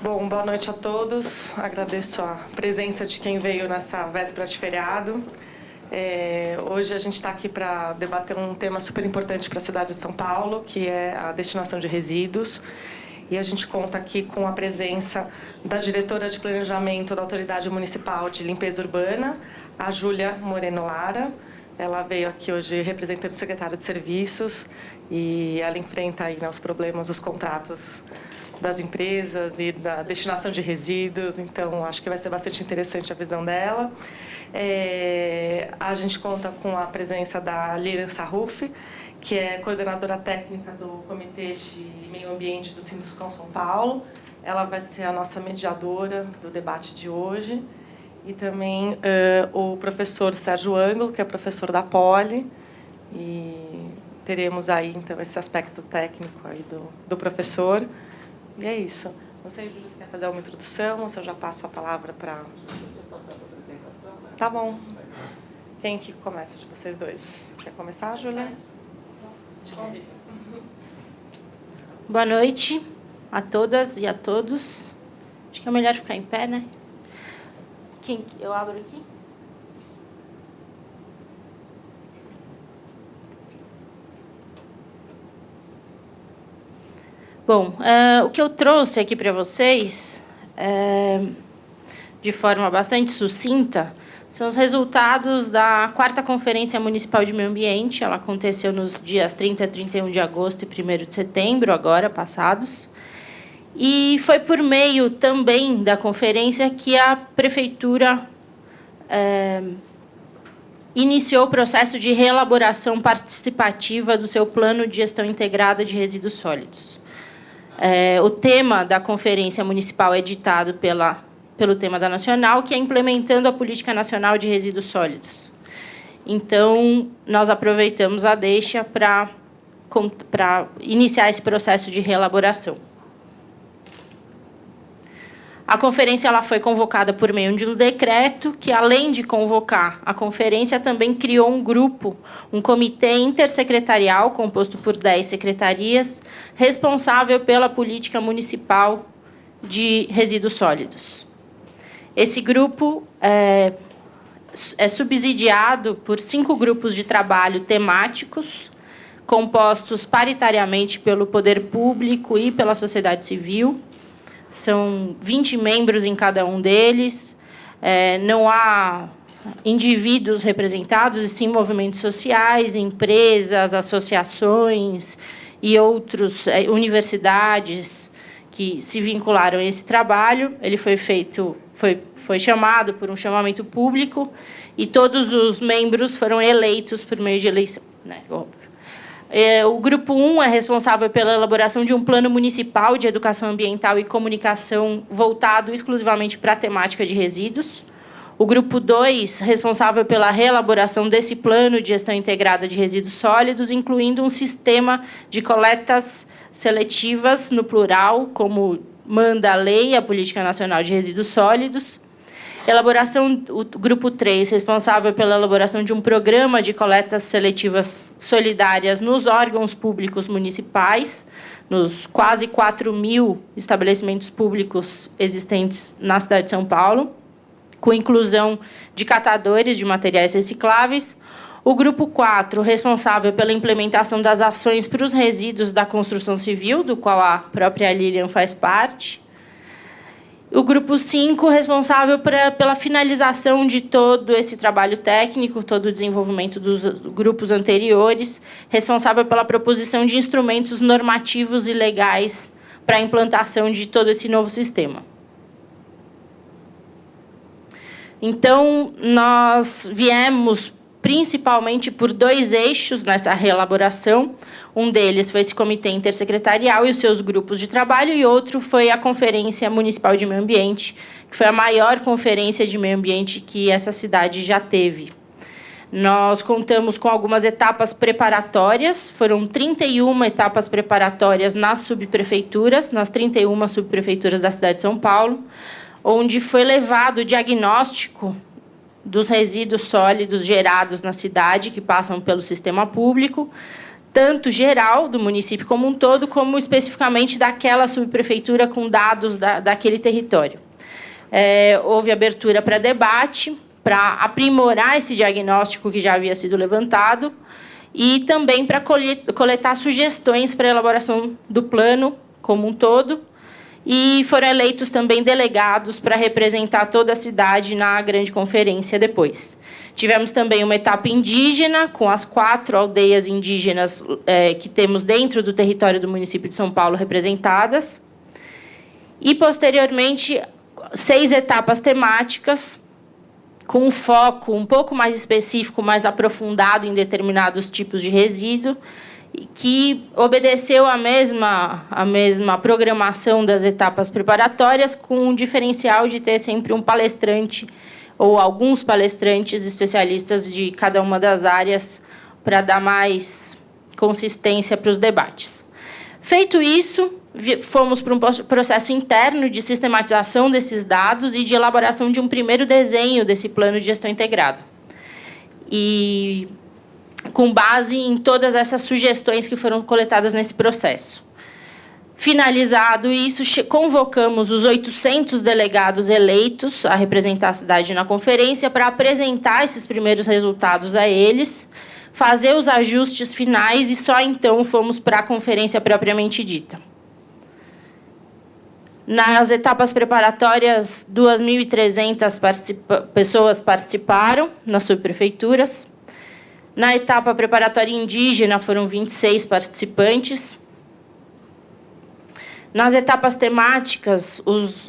Bom, boa noite a todos. Agradeço a presença de quem veio nessa véspera de feriado. Hoje a gente está aqui para debater um tema super importante para a cidade de São Paulo, que é a destinação de resíduos. E a gente conta aqui com a presença da diretora de Planejamento da Autoridade Municipal de Limpeza Urbana, a Júlia Moreno Lara. Ela veio aqui hoje representando o secretário de Serviços e ela enfrenta aí, os problemas, os contratos das empresas e da destinação de resíduos. Então, acho que vai ser bastante interessante a visão dela. A gente conta com a presença da Lilian Sarruf, que é coordenadora técnica do Comitê de Meio Ambiente do Sinduscom São Paulo. Ela vai ser a nossa mediadora do debate de hoje. E também o professor Sérgio Ângulo, que é professor da Poli. E teremos aí, então, esse aspecto técnico aí do professor. E é isso. Não sei, Júlia, se quer fazer uma introdução ou se eu já passo a palavra para... passar para a apresentação, né? Tá bom. Quem que começa de vocês dois? Quer começar, Júlia? Boa noite a todas e a todos. Acho que é melhor ficar em pé, né? Eu abro aqui? Bom, o que eu trouxe aqui para vocês, de forma bastante sucinta, são os resultados da 4ª Conferência Municipal de Meio Ambiente. Ela aconteceu nos dias 30 e 31 de agosto e 1º de setembro, agora passados. E foi por meio também da conferência que a Prefeitura iniciou o processo de reelaboração participativa do seu Plano de Gestão Integrada de Resíduos Sólidos. O tema da conferência municipal é ditado pelo tema da Nacional, que é Implementando a Política Nacional de Resíduos Sólidos. Então, nós aproveitamos a deixa para iniciar esse processo de reelaboração. A conferência ela foi convocada por meio de um decreto que, além de convocar a conferência, também criou um grupo, um comitê intersecretarial, composto por 10 secretarias, responsável pela política municipal de resíduos sólidos. Esse grupo é subsidiado por 5 grupos de trabalho temáticos, compostos paritariamente pelo poder público e pela sociedade civil. São 20 membros em cada um deles. Não há indivíduos representados, e sim movimentos sociais, empresas, associações e outras universidades que se vincularam a esse trabalho. Ele foi chamado por um chamamento público e todos os membros foram eleitos por meio de eleição, né? Óbvio. O Grupo 1 é responsável pela elaboração de um plano municipal de educação ambiental e comunicação voltado exclusivamente para a temática de resíduos. O Grupo 2, responsável pela reelaboração desse plano de gestão integrada de resíduos sólidos, incluindo um sistema de coletas seletivas, no plural, como manda a lei, a Política Nacional de Resíduos Sólidos. O Grupo 3, responsável pela elaboração de um programa de coletas seletivas solidárias nos órgãos públicos municipais, nos quase 4.000 estabelecimentos públicos existentes na cidade de São Paulo, com inclusão de catadores de materiais recicláveis. O Grupo 4, responsável pela implementação das ações para os resíduos da construção civil, do qual a própria Lilian faz parte. O Grupo 5, responsável pela finalização de todo esse trabalho técnico, todo o desenvolvimento dos grupos anteriores, responsável pela proposição de instrumentos normativos e legais para a implantação de todo esse novo sistema. Então, nós viemos principalmente por 2 eixos nessa reelaboração. Um deles foi esse comitê intersecretarial e os seus grupos de trabalho, e outro foi a Conferência Municipal de Meio Ambiente, que foi a maior conferência de meio ambiente que essa cidade já teve. Nós contamos com algumas etapas preparatórias, foram 31 etapas preparatórias nas subprefeituras, nas 31 subprefeituras da cidade de São Paulo, onde foi levado o diagnóstico dos resíduos sólidos gerados na cidade, que passam pelo sistema público, tanto geral do município como um todo, como especificamente daquela subprefeitura com dados daquele território. Houve abertura para debate, para aprimorar esse diagnóstico que já havia sido levantado, e também para coletar sugestões para a elaboração do plano como um todo, e foram eleitos também delegados para representar toda a cidade na grande conferência depois. Tivemos também uma etapa indígena, com as 4 aldeias indígenas que temos dentro do território do município de São Paulo representadas, e, posteriormente, 6 etapas temáticas, com um foco um pouco mais específico, mais aprofundado em determinados tipos de resíduo, que obedeceu à mesma programação das etapas preparatórias, com um diferencial de ter sempre um palestrante ou alguns palestrantes especialistas de cada uma das áreas para dar mais consistência para os debates. Feito isso, fomos para um processo interno de sistematização desses dados e de elaboração de um primeiro desenho desse plano de gestão integrada. E com base em todas essas sugestões que foram coletadas nesse processo. Finalizado isso, convocamos os 800 delegados eleitos a representar a cidade na conferência para apresentar esses primeiros resultados a eles, fazer os ajustes finais e só então fomos para a conferência propriamente dita. Nas etapas preparatórias, 2.300 pessoas participaram nas subprefeituras. Na etapa preparatória indígena, foram 26 participantes. Nas etapas temáticas,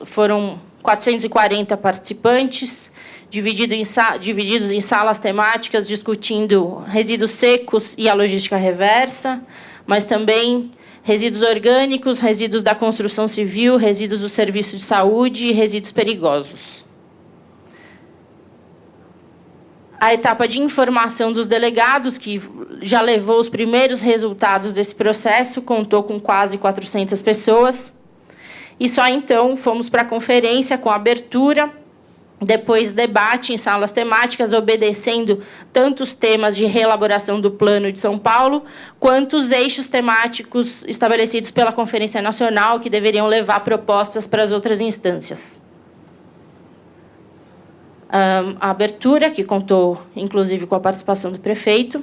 foram 440 participantes, divididos em salas temáticas, discutindo resíduos secos e a logística reversa, mas também resíduos orgânicos, resíduos da construção civil, resíduos do serviço de saúde e resíduos perigosos. A etapa de informação dos delegados, que já levou os primeiros resultados desse processo, contou com quase 400 pessoas. E só então fomos para a conferência com abertura, depois debate em salas temáticas, obedecendo tanto os temas de reelaboração do Plano de São Paulo, quanto os eixos temáticos estabelecidos pela Conferência Nacional, que deveriam levar propostas para as outras instâncias. A abertura, que contou, inclusive, com a participação do prefeito.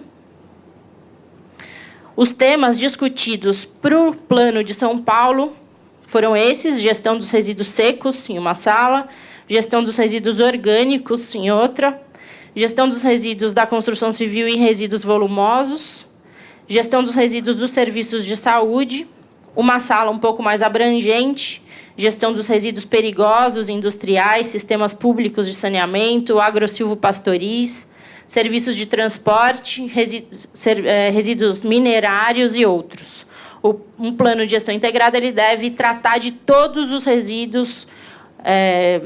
Os temas discutidos para o Plano de São Paulo foram esses: gestão dos resíduos secos, em uma sala, gestão dos resíduos orgânicos, em outra, gestão dos resíduos da construção civil e resíduos volumosos, gestão dos resíduos dos serviços de saúde, uma sala um pouco mais abrangente, gestão dos resíduos perigosos, industriais, sistemas públicos de saneamento, agrosilvopastoris, serviços de transporte, resíduos minerários e outros. Um plano de gestão integrada ele deve tratar de todos os resíduos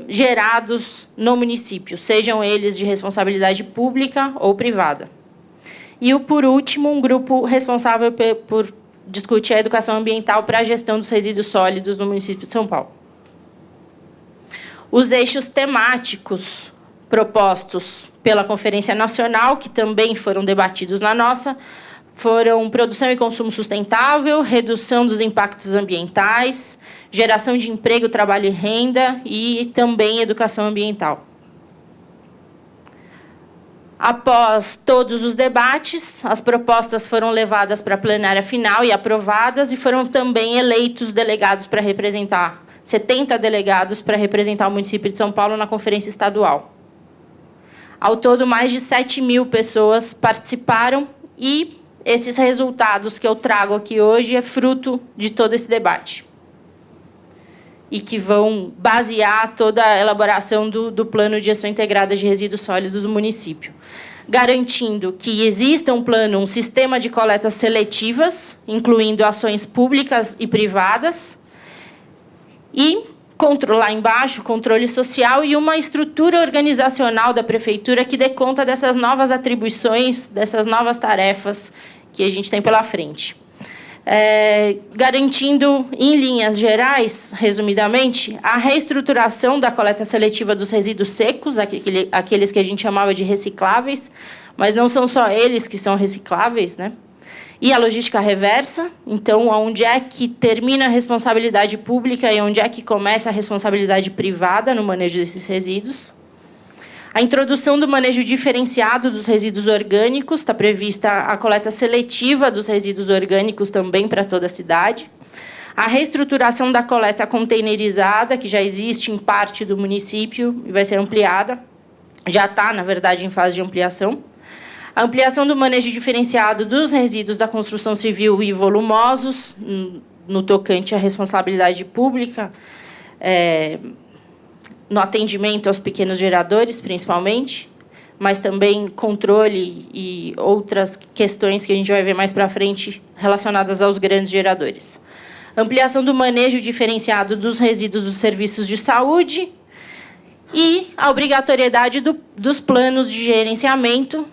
gerados no município, sejam eles de responsabilidade pública ou privada. E, por último, um grupo responsável por discutir a educação ambiental para a gestão dos resíduos sólidos no município de São Paulo. Os eixos temáticos propostos pela Conferência Nacional, que também foram debatidos na nossa, foram produção e consumo sustentável, redução dos impactos ambientais, geração de emprego, trabalho e renda e também educação ambiental. Após todos os debates, as propostas foram levadas para a plenária final e aprovadas, e foram também eleitos delegados para representar, 70 delegados para representar o município de São Paulo na conferência estadual. Ao todo, mais de 7.000 pessoas participaram, e esses resultados que eu trago aqui hoje é fruto de todo esse debate, e que vão basear toda a elaboração do Plano de Gestão Integrada de Resíduos Sólidos do município, garantindo que exista um plano, um sistema de coletas seletivas, incluindo ações públicas e privadas, e lá embaixo, controle social e uma estrutura organizacional da prefeitura que dê conta dessas novas atribuições, dessas novas tarefas que a gente tem pela frente. Garantindo, em linhas gerais, resumidamente, a reestruturação da coleta seletiva dos resíduos secos, aqueles que a gente chamava de recicláveis, mas não são só eles que são recicláveis, né? e a logística reversa, então, onde é que termina a responsabilidade pública e onde é que começa a responsabilidade privada no manejo desses resíduos. A introdução do manejo diferenciado dos resíduos orgânicos, está prevista a coleta seletiva dos resíduos orgânicos também para toda a cidade. A reestruturação da coleta containerizada, que já existe em parte do município e vai ser ampliada, já está, na verdade, em fase de ampliação. A ampliação do manejo diferenciado dos resíduos da construção civil e volumosos, no tocante à responsabilidade pública, no atendimento aos pequenos geradores, principalmente, mas também controle e outras questões que a gente vai ver mais para frente relacionadas aos grandes geradores. Ampliação do manejo diferenciado dos resíduos dos serviços de saúde e a obrigatoriedade dos planos de gerenciamento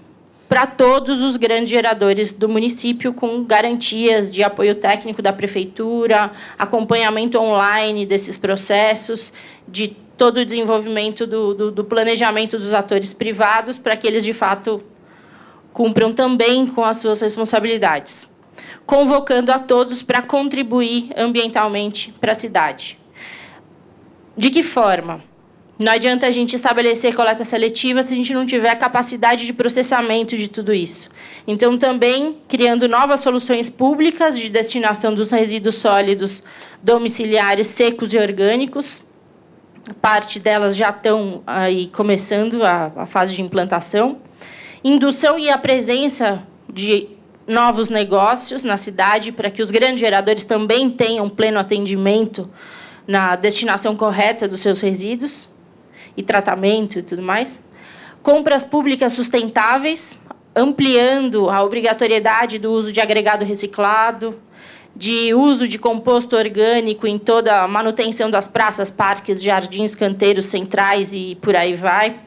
para todos os grandes geradores do município, com garantias de apoio técnico da prefeitura, acompanhamento online desses processos, de todo o desenvolvimento do planejamento dos atores privados, para que eles, de fato, cumpram também com as suas responsabilidades, convocando a todos para contribuir ambientalmente para a cidade. De que forma? Não adianta a gente estabelecer coleta seletiva se a gente não tiver capacidade de processamento de tudo isso. Então, também criando novas soluções públicas de destinação dos resíduos sólidos domiciliares secos e orgânicos. Parte delas já estão aí começando a fase de implantação. Indução e a presença de novos negócios na cidade, para que os grandes geradores também tenham pleno atendimento na destinação correta dos seus resíduos e tratamento e tudo mais. Compras públicas sustentáveis, ampliando a obrigatoriedade do uso de agregado reciclado, de uso de composto orgânico em toda a manutenção das praças, parques, jardins, canteiros centrais e por aí vai.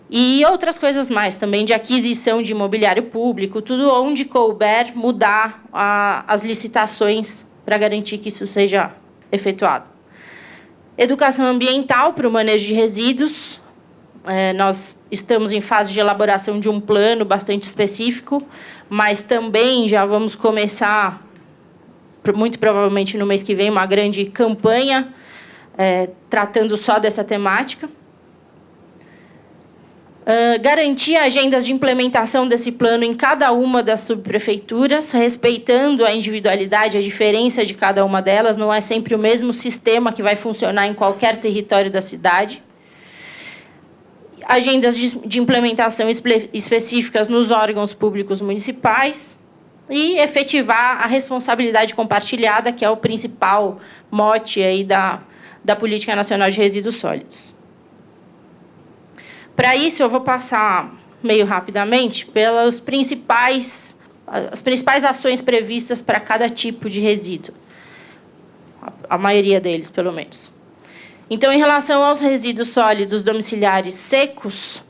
E outras coisas mais, também de aquisição de imobiliário público, tudo onde couber mudar as licitações para garantir que isso seja efetuado. Educação ambiental para o manejo de resíduos. Nós estamos em fase de elaboração de um plano bastante específico, mas também já vamos começar, muito provavelmente no mês que vem, uma grande campanha tratando só dessa temática. Garantir agendas de implementação desse plano em cada uma das subprefeituras, respeitando a individualidade, a diferença de cada uma delas. Não é sempre o mesmo sistema que vai funcionar em qualquer território da cidade. Agendas de implementação específicas nos órgãos públicos municipais e efetivar a responsabilidade compartilhada, que é o principal mote aí da Política Nacional de Resíduos Sólidos. Para isso, eu vou passar meio rapidamente pelas principais ações previstas para cada tipo de resíduo, a maioria deles, pelo menos. Então, em relação aos resíduos sólidos domiciliares secos,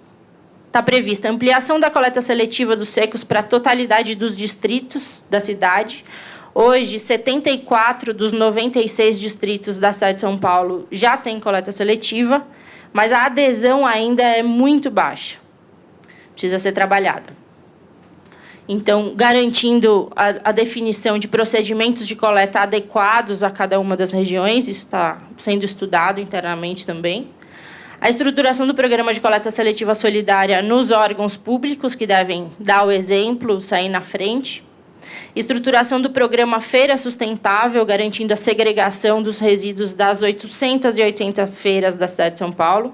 está prevista a ampliação da coleta seletiva dos secos para a totalidade dos distritos da cidade. Hoje, 74 dos 96 distritos da cidade de São Paulo já têm coleta seletiva, mas a adesão ainda é muito baixa. Precisa ser trabalhada. Então, garantindo a definição de procedimentos de coleta adequados a cada uma das regiões, isso está sendo estudado internamente também. A estruturação do programa de coleta seletiva solidária nos órgãos públicos, que devem dar o exemplo, sair na frente. Estruturação do programa Feira Sustentável, garantindo a segregação dos resíduos das 880 feiras da cidade de São Paulo.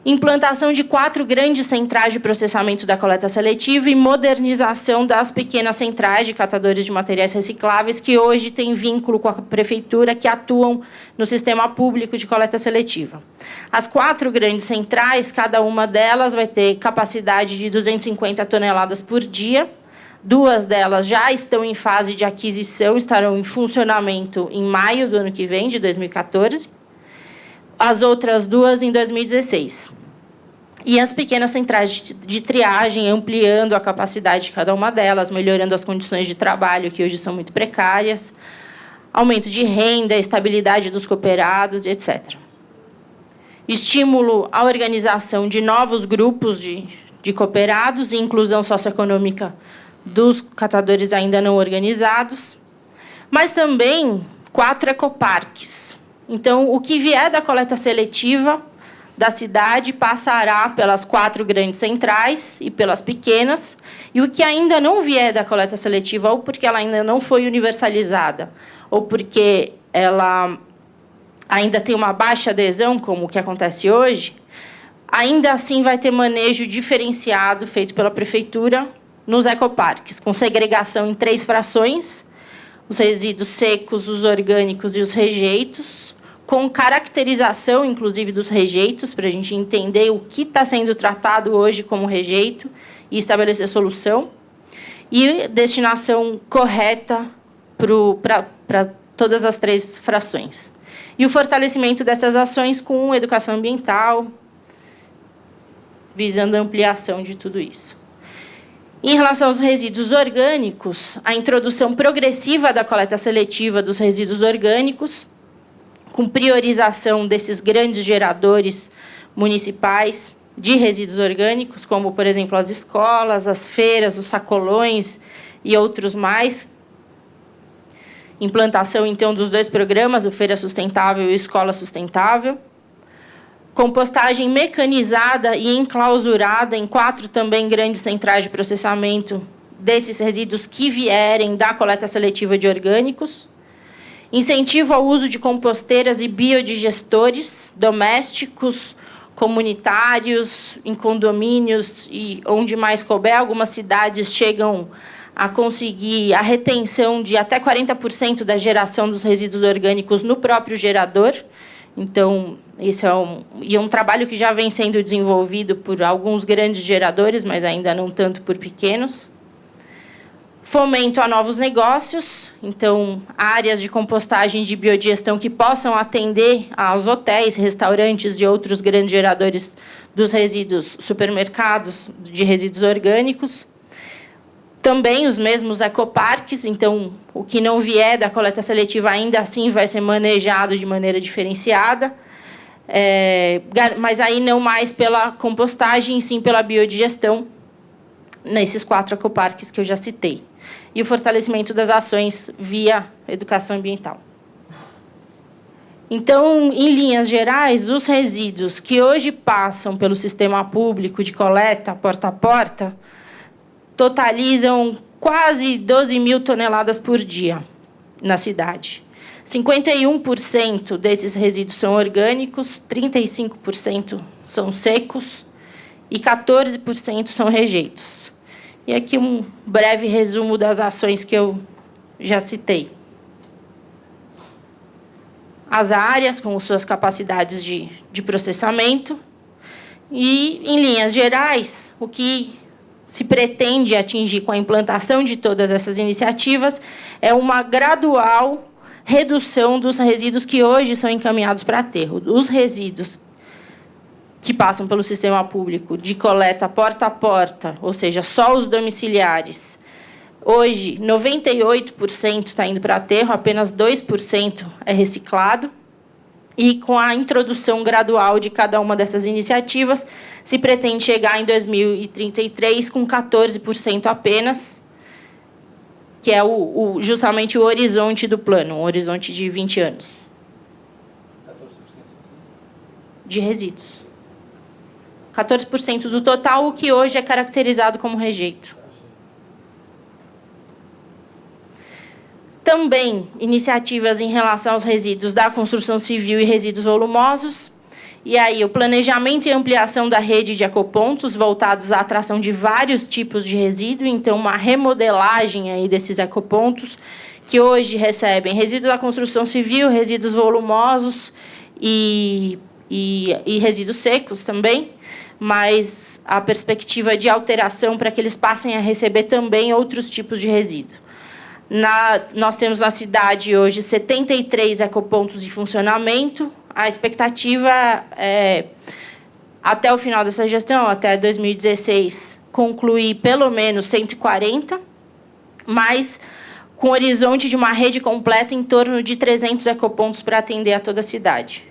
Implantação de 4 grandes centrais de processamento da coleta seletiva e modernização das pequenas centrais de catadores de materiais recicláveis, que hoje têm vínculo com a prefeitura, que atuam no sistema público de coleta seletiva. As 4 grandes centrais, cada uma delas vai ter capacidade de 250 toneladas por dia. 2 delas já estão em fase de aquisição, estarão em funcionamento em maio do ano que vem, de 2014. As outras 2 em 2016. E as pequenas centrais de triagem, ampliando a capacidade de cada uma delas, melhorando as condições de trabalho, que hoje são muito precárias, aumento de renda, estabilidade dos cooperados, etc. Estímulo à organização de novos grupos de cooperados e inclusão socioeconômica dos catadores ainda não organizados, mas também 4 ecoparques. Então, o que vier da coleta seletiva da cidade passará pelas 4 grandes centrais e pelas pequenas, e o que ainda não vier da coleta seletiva, ou porque ela ainda não foi universalizada, ou porque ela ainda tem uma baixa adesão, como o que acontece hoje, ainda assim vai ter manejo diferenciado feito pela prefeitura nos ecoparques, com segregação em 3 frações, os resíduos secos, os orgânicos e os rejeitos, com caracterização, inclusive, dos rejeitos, para a gente entender o que está sendo tratado hoje como rejeito e estabelecer solução, e destinação correta para todas as 3 frações. E o fortalecimento dessas ações com educação ambiental, visando a ampliação de tudo isso. Em relação aos resíduos orgânicos, a introdução progressiva da coleta seletiva dos resíduos orgânicos, com priorização desses grandes geradores municipais de resíduos orgânicos, como, por exemplo, as escolas, as feiras, os sacolões e outros mais. Implantação, então, dos 2 programas, o Feira Sustentável e o Escola Sustentável. Compostagem mecanizada e enclausurada em 4 também grandes centrais de processamento desses resíduos que vierem da coleta seletiva de orgânicos. Incentivo ao uso de composteiras e biodigestores domésticos, comunitários, em condomínios e onde mais couber. Algumas cidades chegam a conseguir a retenção de até 40% da geração dos resíduos orgânicos no próprio gerador. Então, isso é um trabalho que já vem sendo desenvolvido por alguns grandes geradores, mas ainda não tanto por pequenos. Fomento a novos negócios, então, áreas de compostagem de biodigestão que possam atender aos hotéis, restaurantes e outros grandes geradores dos resíduos, supermercados de resíduos orgânicos. Também os mesmos ecoparques, então, o que não vier da coleta seletiva ainda assim vai ser manejado de maneira diferenciada, mas aí não mais pela compostagem, sim pela biodigestão, nesses 4 ecoparques que eu já citei. E o fortalecimento das ações via educação ambiental. Então, em linhas gerais, os resíduos que hoje passam pelo sistema público de coleta, porta a porta, totalizam quase 12 mil toneladas por dia na cidade. 51% desses resíduos são orgânicos, 35% são secos e 14% são rejeitos. E aqui um breve resumo das ações que eu já citei. As áreas com suas capacidades de processamento e, em linhas gerais, o que se pretende atingir com a implantação de todas essas iniciativas é uma gradual redução dos resíduos que hoje são encaminhados para aterro. Os resíduos que passam pelo sistema público de coleta porta a porta, ou seja, só os domiciliares, hoje 98% está indo para aterro, apenas 2% é reciclado. E com a introdução gradual de cada uma dessas iniciativas, se pretende chegar em 2033 com 14% apenas, que é justamente o horizonte do plano, um horizonte de 20 anos. 14% de resíduos. 14% do total, o que hoje é caracterizado como rejeito. Também iniciativas em relação aos resíduos da construção civil e resíduos volumosos. E aí, o planejamento e ampliação da rede de ecopontos voltados à atração de vários tipos de resíduo. Então, uma remodelagem aí desses ecopontos, que hoje recebem resíduos da construção civil, resíduos volumosos e resíduos secos também, mas a perspectiva de alteração para que eles passem a receber também outros tipos de resíduo. Nós temos na cidade hoje 73 ecopontos em funcionamento. A expectativa é, até o final dessa gestão, até 2016, concluir pelo menos 140, mas com horizonte de uma rede completa em torno de 300 ecopontos para atender a toda a cidade.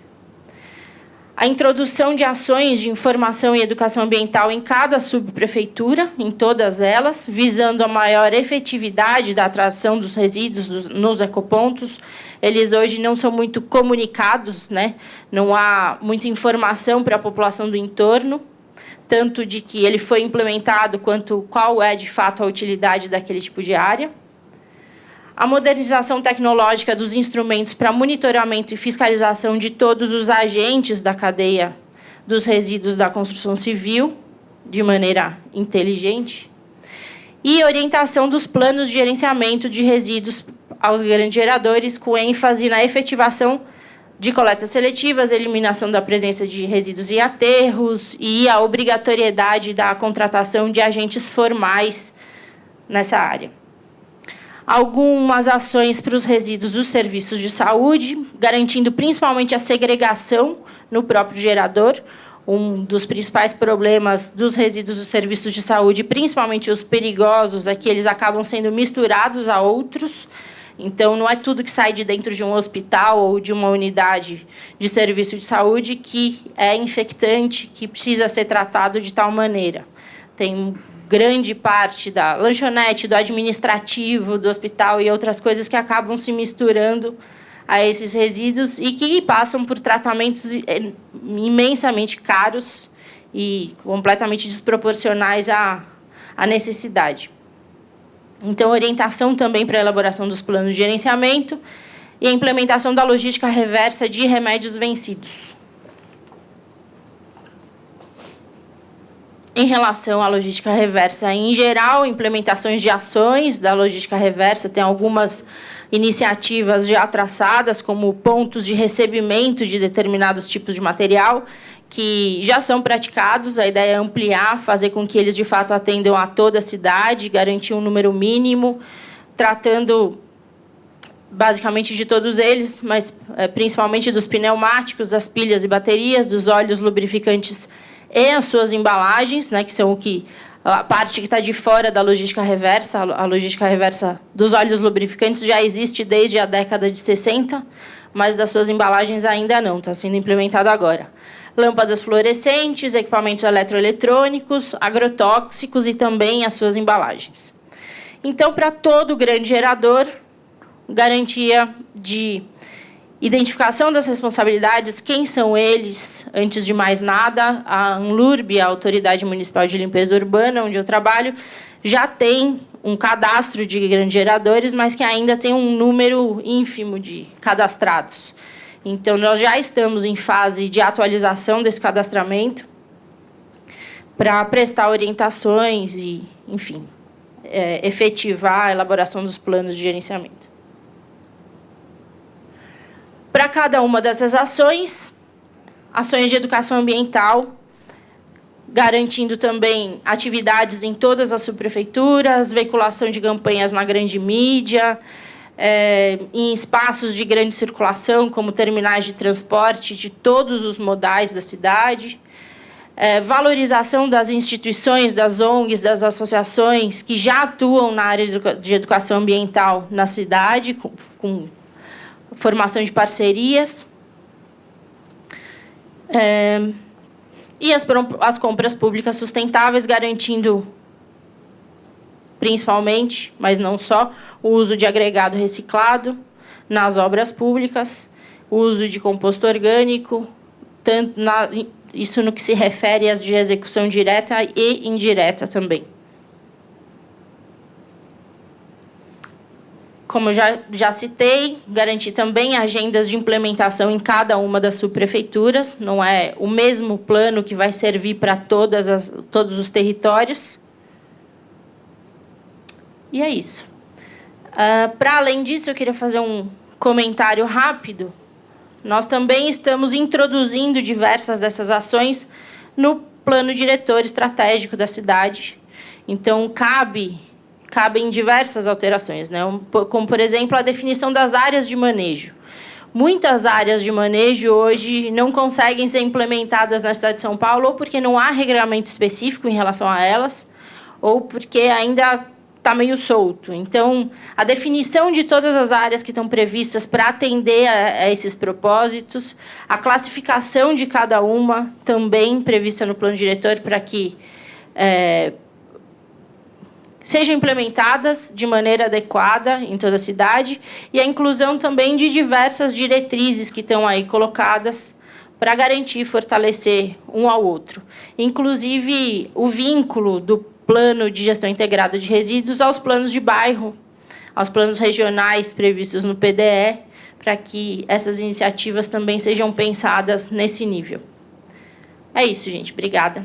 A introdução de ações de informação e educação ambiental em cada subprefeitura, em todas elas, visando a maior efetividade da atração dos resíduos nos ecopontos. Eles hoje não são muito comunicados, né? Não há muita informação para a população do entorno, tanto de que ele foi implementado, quanto qual é, de fato, a utilidade daquele tipo de área. A modernização tecnológica dos instrumentos para monitoramento e fiscalização de todos os agentes da cadeia dos resíduos da construção civil, de maneira inteligente. E orientação dos planos de gerenciamento de resíduos aos grandes geradores, com ênfase na efetivação de coletas seletivas, eliminação da presença de resíduos e aterros e a obrigatoriedade da contratação de agentes formais nessa área. Algumas ações para os resíduos dos serviços de saúde, garantindo principalmente a segregação no próprio gerador. Um dos principais problemas dos resíduos dos serviços de saúde, principalmente os perigosos, é que eles acabam sendo misturados a outros. Então, não é tudo que sai de dentro de um hospital ou de uma unidade de serviço de saúde que é infectante, que precisa ser tratado de tal maneira. Tem grande parte da lanchonete, do administrativo, do hospital e outras coisas que acabam se misturando a esses resíduos e que passam por tratamentos imensamente caros e completamente desproporcionais à necessidade. Então, orientação também para a elaboração dos planos de gerenciamento e a implementação da logística reversa de remédios vencidos. Em relação à logística reversa, em geral, implementações de ações da logística reversa, tem algumas iniciativas já traçadas, como pontos de recebimento de determinados tipos de material, que já são praticados. A ideia é ampliar, fazer com que eles, de fato, atendam a toda a cidade, garantir um número mínimo, tratando basicamente de todos eles, mas principalmente dos pneumáticos, das pilhas e baterias, dos óleos lubrificantes e as suas embalagens, né, que são a parte que está de fora da logística reversa. A logística reversa dos óleos lubrificantes já existe desde a década de 60, mas das suas embalagens ainda não, está sendo implementado agora. Lâmpadas fluorescentes, equipamentos eletroeletrônicos, agrotóxicos e também as suas embalagens. Então, para todo grande gerador, garantia de identificação das responsabilidades, quem são eles, antes de mais nada. A ANLURB, a Autoridade Municipal de Limpeza Urbana, onde eu trabalho, já tem um cadastro de grandes geradores, mas que ainda tem um número ínfimo de cadastrados. Então, nós já estamos em fase de atualização desse cadastramento para prestar orientações e, enfim, efetivar a elaboração dos planos de gerenciamento. Para cada uma dessas ações de educação ambiental, garantindo também atividades em todas as subprefeituras, veiculação de campanhas na grande mídia, em espaços de grande circulação, como terminais de transporte de todos os modais da cidade, valorização das instituições, das ONGs, das associações que já atuam na área de educação ambiental na cidade, com formação de parcerias, e as compras públicas sustentáveis, garantindo, principalmente, mas não só, o uso de agregado reciclado nas obras públicas, o uso de composto orgânico, isso no que se refere às de execução direta e indireta também. Como eu já citei, garantir também agendas de implementação em cada uma das subprefeituras. Não é o mesmo plano que vai servir para todos os territórios. E é isso. Para além disso, eu queria fazer um comentário rápido. Nós também estamos introduzindo diversas dessas ações no plano diretor estratégico da cidade. Então, cabem diversas alterações, né? Como, por exemplo, a definição das áreas de manejo. Muitas áreas de manejo hoje não conseguem ser implementadas na cidade de São Paulo, ou porque não há regulamento específico em relação a elas, ou porque ainda está meio solto. Então, a definição de todas as áreas que estão previstas para atender a esses propósitos, a classificação de cada uma, também prevista no plano diretor, para que sejam implementadas de maneira adequada em toda a cidade, e a inclusão também de diversas diretrizes que estão aí colocadas para garantir e fortalecer um ao outro. Inclusive, o vínculo do Plano de Gestão Integrada de Resíduos aos planos de bairro, aos planos regionais previstos no PDE, para que essas iniciativas também sejam pensadas nesse nível. É isso, gente. Obrigada.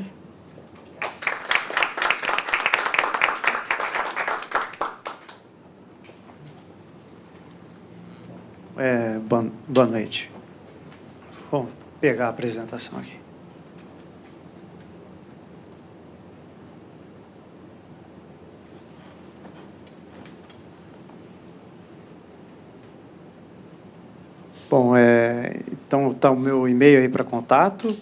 Boa noite. Vou pegar a apresentação aqui. Bom, então está o meu e-mail aí para contato.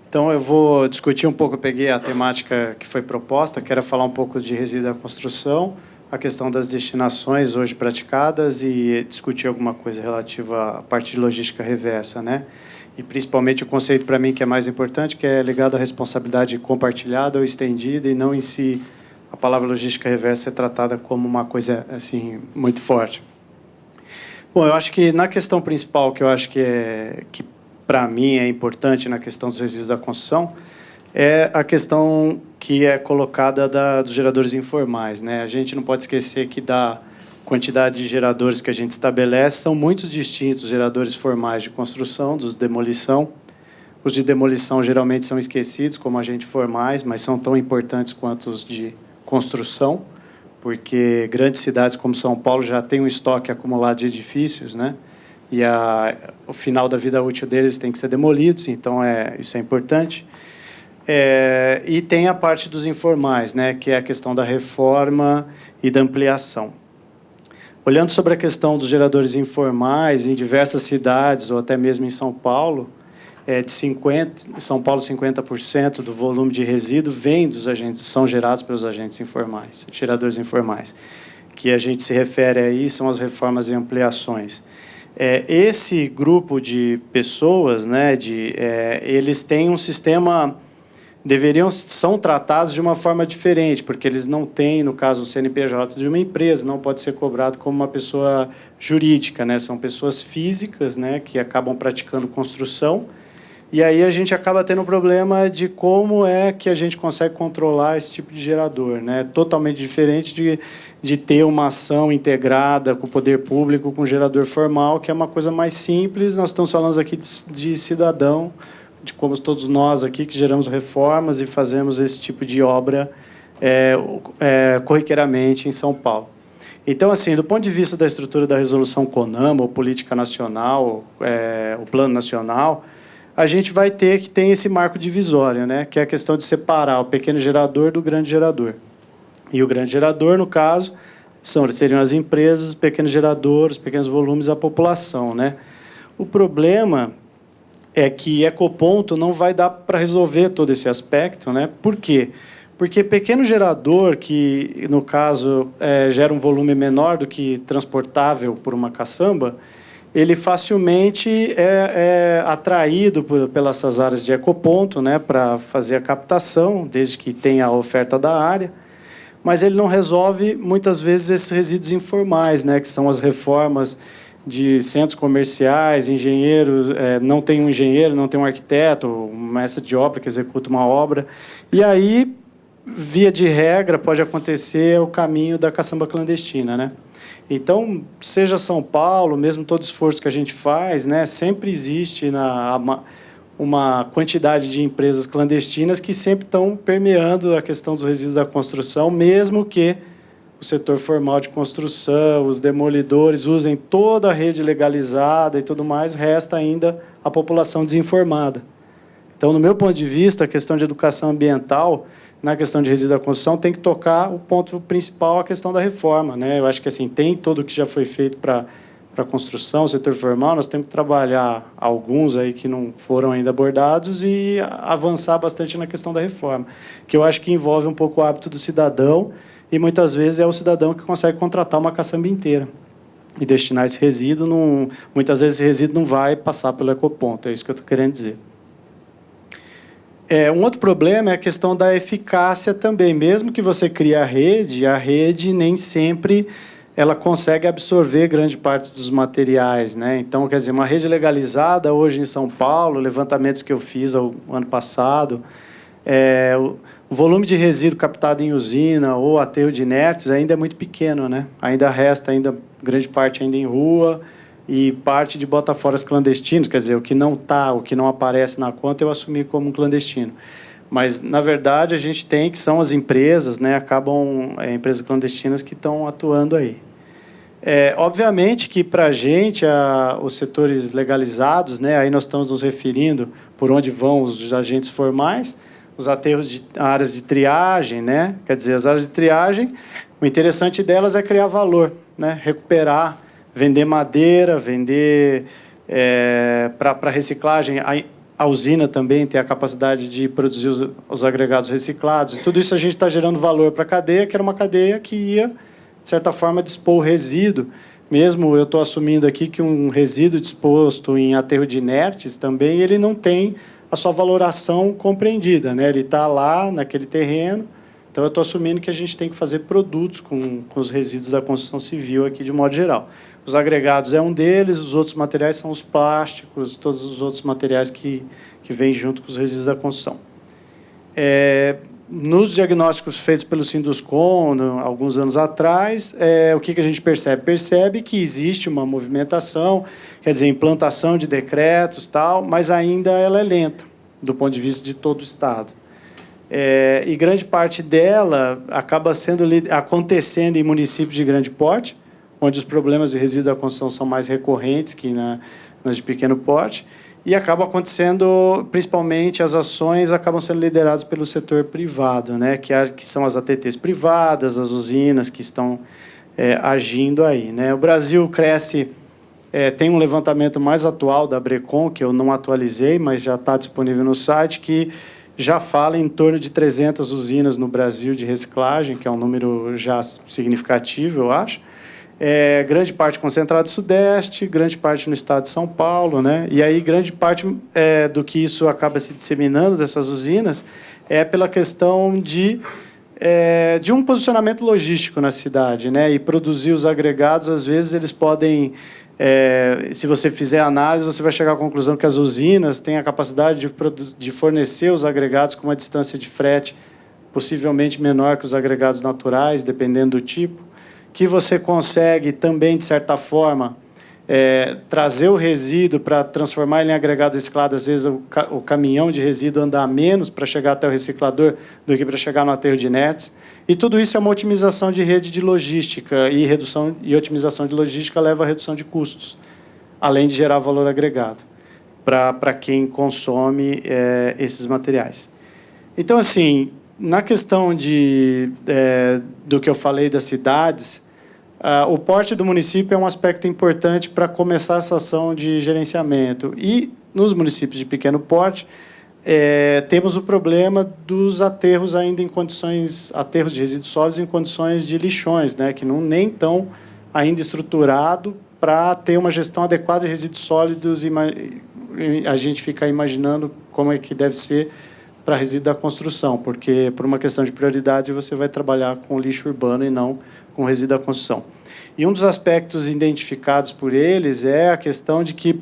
Então eu vou discutir um pouco, eu peguei a temática que foi proposta, que era falar um pouco de resíduo da construção, a questão das destinações hoje praticadas e discutir alguma coisa relativa à parte de logística reversa, né? E principalmente o conceito para mim que é mais importante, que é ligado à responsabilidade compartilhada ou estendida e não em si a palavra logística reversa é tratada como uma coisa assim muito forte. Bom, eu acho que na questão principal que eu acho que para mim é importante na questão dos resíduos da construção é a questão que é colocada dos geradores informais, né? A gente não pode esquecer que da quantidade de geradores que a gente estabelece são muito distintos os geradores formais de construção, dos de demolição. Os de demolição geralmente são esquecidos como agentes formais, mas são tão importantes quanto os de construção, porque grandes cidades como São Paulo já têm um estoque acumulado de edifícios, né? E o final da vida útil deles tem que ser demolidos, então isso é importante. E tem a parte dos informais, né? Que é a questão da reforma e da ampliação. Olhando sobre a questão dos geradores informais em diversas cidades, ou até mesmo em São Paulo, São Paulo, 50% do volume de resíduo vem dos agentes, são gerados pelos agentes informais, geradores informais. Que a gente se refere aí são as reformas e ampliações. Esse grupo de pessoas, né, eles têm um sistema, são tratados de uma forma diferente, porque eles não têm, no caso, o CNPJ de uma empresa, não pode ser cobrado como uma pessoa jurídica, né? São pessoas físicas, né, que acabam praticando construção. E aí a gente acaba tendo um problema de como é que a gente consegue controlar esse tipo de gerador, né? Totalmente diferente de ter uma ação integrada com o poder público, com o gerador formal, que é uma coisa mais simples. Nós estamos falando aqui de cidadão, de como todos nós aqui que geramos reformas e fazemos esse tipo de obra corriqueiramente em São Paulo. Então, assim, do ponto de vista da estrutura da resolução CONAMA, ou política nacional, o plano nacional, a gente vai ter que ter esse marco divisório, né, que é a questão de separar o pequeno gerador do grande gerador. E o grande gerador, no caso, seriam as empresas, os pequenos geradores, os pequenos volumes, a população, né? O problema é que ecoponto não vai dar para resolver todo esse aspecto, né? Por quê? Porque pequeno gerador, que, no caso, gera um volume menor do que transportável por uma caçamba, ele facilmente é atraído pelas áreas de ecoponto, né, para fazer a captação, desde que tenha a oferta da área, mas ele não resolve, muitas vezes, esses resíduos informais, né, que são as reformas de centros comerciais, engenheiros, não tem um engenheiro, não tem um arquiteto, um mestre de obra que executa uma obra, e aí, via de regra, pode acontecer o caminho da caçamba clandestina, né? Então, seja São Paulo, mesmo todo esforço que a gente faz, né, sempre existe uma quantidade de empresas clandestinas que sempre estão permeando a questão dos resíduos da construção, mesmo que o setor formal de construção, os demolidores usem toda a rede legalizada e tudo mais, resta ainda a população desinformada. Então, no meu ponto de vista, a questão de educação ambiental, na questão de resíduo da construção, tem que tocar o ponto principal, a questão da reforma, né? Eu acho que assim, tem todo o que já foi feito para a construção, o setor formal, nós temos que trabalhar alguns aí que não foram ainda abordados e avançar bastante na questão da reforma, que eu acho que envolve um pouco o hábito do cidadão e muitas vezes é o cidadão que consegue contratar uma caçamba inteira e destinar esse resíduo. Muitas vezes esse resíduo não vai passar pelo ecoponto, é isso que eu estou querendo dizer. Um outro problema é a questão da eficácia também. Mesmo que você crie a rede nem sempre ela consegue absorver grande parte dos materiais, né? Então, quer dizer, uma rede legalizada hoje em São Paulo, levantamentos que eu fiz o ano passado, o volume de resíduo captado em usina ou aterro de inertes ainda é muito pequeno, né? Ainda resta grande parte ainda em rua, e parte de botaforas clandestinos, quer dizer, o que não aparece na conta, eu assumi como um clandestino. Mas, na verdade, a gente tem que são as empresas, né, empresas clandestinas que estão atuando aí. Obviamente que, para a gente, os setores legalizados, né, aí nós estamos nos referindo por onde vão os agentes formais, os aterros áreas de triagem, né, quer dizer, as áreas de triagem, o interessante delas é criar valor, né, recuperar, vender madeira, vender para reciclagem. A usina também tem a capacidade de produzir os agregados reciclados. E tudo isso a gente está gerando valor para a cadeia, que era uma cadeia que ia, de certa forma, dispor o resíduo. Mesmo eu estou assumindo aqui que um resíduo disposto em aterro de inertes também ele não tem a sua valoração compreendida, né? Ele está lá naquele terreno. Então, eu estou assumindo que a gente tem que fazer produtos com os resíduos da construção civil aqui, de modo geral. Os agregados é um deles, os outros materiais são os plásticos, todos os outros materiais que vêm junto com os resíduos da construção. Nos diagnósticos feitos pelo Sinduscon, alguns anos atrás, o que a gente percebe? Percebe que existe uma movimentação, quer dizer, implantação de decretos, tal, mas ainda ela é lenta, do ponto de vista de todo o Estado. E grande parte dela acaba acontecendo em municípios de grande porte, onde os problemas de resíduos da construção são mais recorrentes que nas de pequeno porte, e acaba acontecendo, principalmente, as ações acabam sendo lideradas pelo setor privado, né, que são as ATTs privadas, as usinas que estão agindo aí, né. O Brasil cresce, tem um levantamento mais atual da Brecon, que eu não atualizei, mas já está disponível no site, que já fala em torno de 300 usinas no Brasil de reciclagem, que é um número já significativo, eu acho. Grande parte concentrada no Sudeste, grande parte no estado de São Paulo, né? E aí grande parte do que isso acaba se disseminando dessas usinas é pela questão de um posicionamento logístico na cidade, né? E produzir os agregados, às vezes, eles podem... se você fizer análise, você vai chegar à conclusão que as usinas têm a capacidade de fornecer os agregados com uma distância de frete possivelmente menor que os agregados naturais, dependendo do tipo, que você consegue também, de certa forma, trazer o resíduo para transformar ele em agregado reciclado. Às vezes, o caminhão de resíduo anda menos para chegar até o reciclador do que para chegar no aterro de inertes. E tudo isso é uma otimização de rede de logística, e otimização de logística leva à redução de custos, além de gerar valor agregado para quem consome esses materiais. Então, assim, na questão do que eu falei das cidades, o porte do município é um aspecto importante para começar essa ação de gerenciamento. E, nos municípios de pequeno porte, temos o problema dos aterros ainda em condições, aterros de resíduos sólidos em condições de lixões, né, que nem estão ainda estruturado para ter uma gestão adequada de resíduos sólidos, e a gente fica imaginando como é que deve ser para resíduo da construção, porque, por uma questão de prioridade, você vai trabalhar com lixo urbano e não com resíduo da construção. E um dos aspectos identificados por eles é a questão de que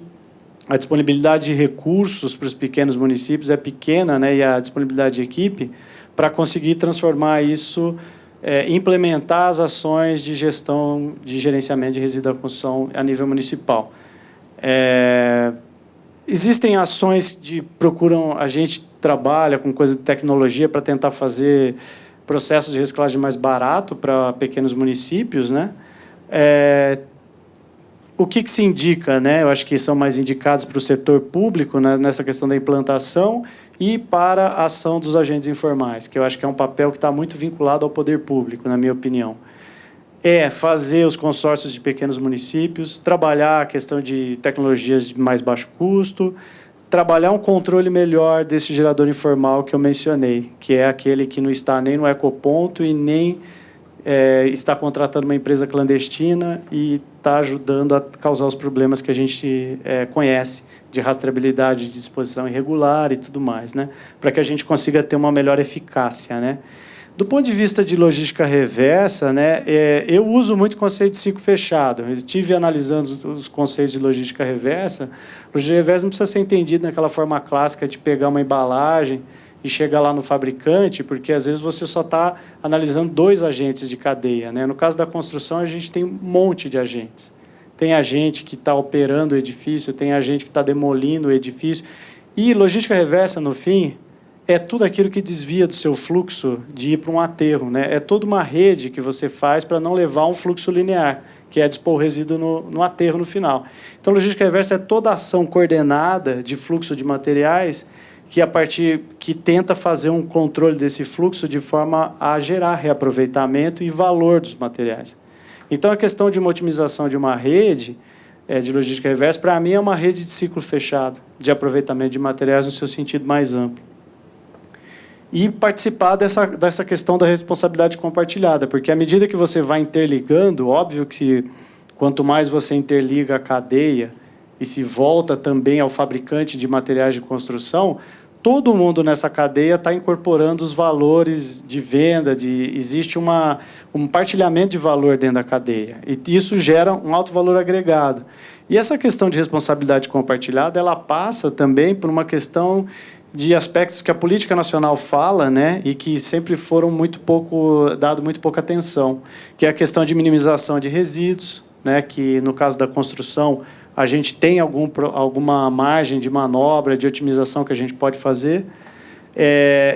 a disponibilidade de recursos para os pequenos municípios é pequena, né, e a disponibilidade de equipe para conseguir transformar isso, implementar as ações de gestão, de gerenciamento de resíduo da construção a nível municipal. Existem ações a gente trabalha com coisa de tecnologia para tentar fazer processos de reciclagem mais barato para pequenos municípios, né? O que se indica, né? Eu acho que são mais indicados para o setor público, né, nessa questão da implantação, e para a ação dos agentes informais, que eu acho que é um papel que está muito vinculado ao poder público, na minha opinião. Fazer os consórcios de pequenos municípios, trabalhar a questão de tecnologias de mais baixo custo, trabalhar um controle melhor desse gerador informal que eu mencionei, que é aquele que não está nem no ecoponto e nem está contratando uma empresa clandestina e está ajudando a causar os problemas que a gente conhece, de rastreabilidade de disposição irregular e tudo mais, né? Para que a gente consiga ter uma melhor eficácia, né? Do ponto de vista de logística reversa, né, eu uso muito o conceito de ciclo fechado. Eu estive analisando os conceitos de logística reversa. Logística reversa não precisa ser entendida naquela forma clássica de pegar uma embalagem e chegar lá no fabricante, porque, às vezes, você só está analisando 2 agentes de cadeia, né? No caso da construção, a gente tem um monte de agentes. Tem agente que está operando o edifício, tem agente que está demolindo o edifício. E logística reversa, no fim, é tudo aquilo que desvia do seu fluxo de ir para um aterro, né? É toda uma rede que você faz para não levar um fluxo linear, que é dispor o resíduo no aterro no final. Então, logística reversa é toda ação coordenada de fluxo de materiais que tenta fazer um controle desse fluxo de forma a gerar reaproveitamento e valor dos materiais. Então, a questão de uma otimização de uma rede de logística reversa, para mim, é uma rede de ciclo fechado, de aproveitamento de materiais no seu sentido mais amplo. E participar dessa questão da responsabilidade compartilhada, porque à medida que você vai interligando, óbvio que quanto mais você interliga a cadeia e se volta também ao fabricante de materiais de construção, todo mundo nessa cadeia está incorporando os valores de venda, existe um partilhamento de valor dentro da cadeia. E isso gera um alto valor agregado. E essa questão de responsabilidade compartilhada, ela passa também por uma questão de aspectos que a política nacional fala, né, e que sempre foram dado muito pouca atenção, que é a questão de minimização de resíduos, né, que no caso da construção a gente tem alguma margem de manobra, de otimização que a gente pode fazer,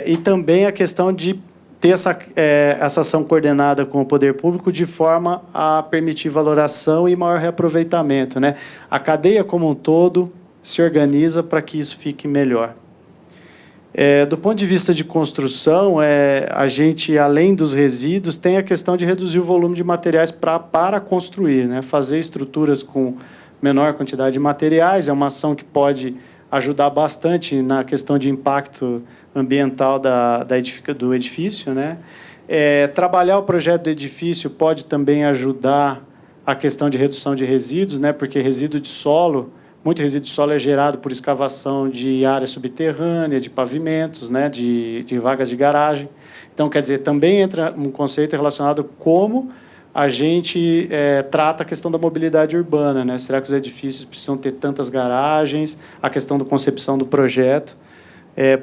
e também a questão de ter essa ação coordenada com o poder público de forma a permitir valoração e maior reaproveitamento, né? A cadeia como um todo se organiza para que isso fique melhor. Do ponto de vista de construção, a gente, além dos resíduos, tem a questão de reduzir o volume de materiais para construir, né? Fazer estruturas com menor quantidade de materiais é uma ação que pode ajudar bastante na questão de impacto ambiental do edifício, né? Trabalhar o projeto do edifício pode também ajudar a questão de redução de resíduos, né? Porque muito resíduo de solo é gerado por escavação de área subterrânea, de pavimentos, né? de vagas de garagem. Então, quer dizer, também entra um conceito relacionado como a gente trata a questão da mobilidade urbana, né? Será que os edifícios precisam ter tantas garagens? A questão da concepção do projeto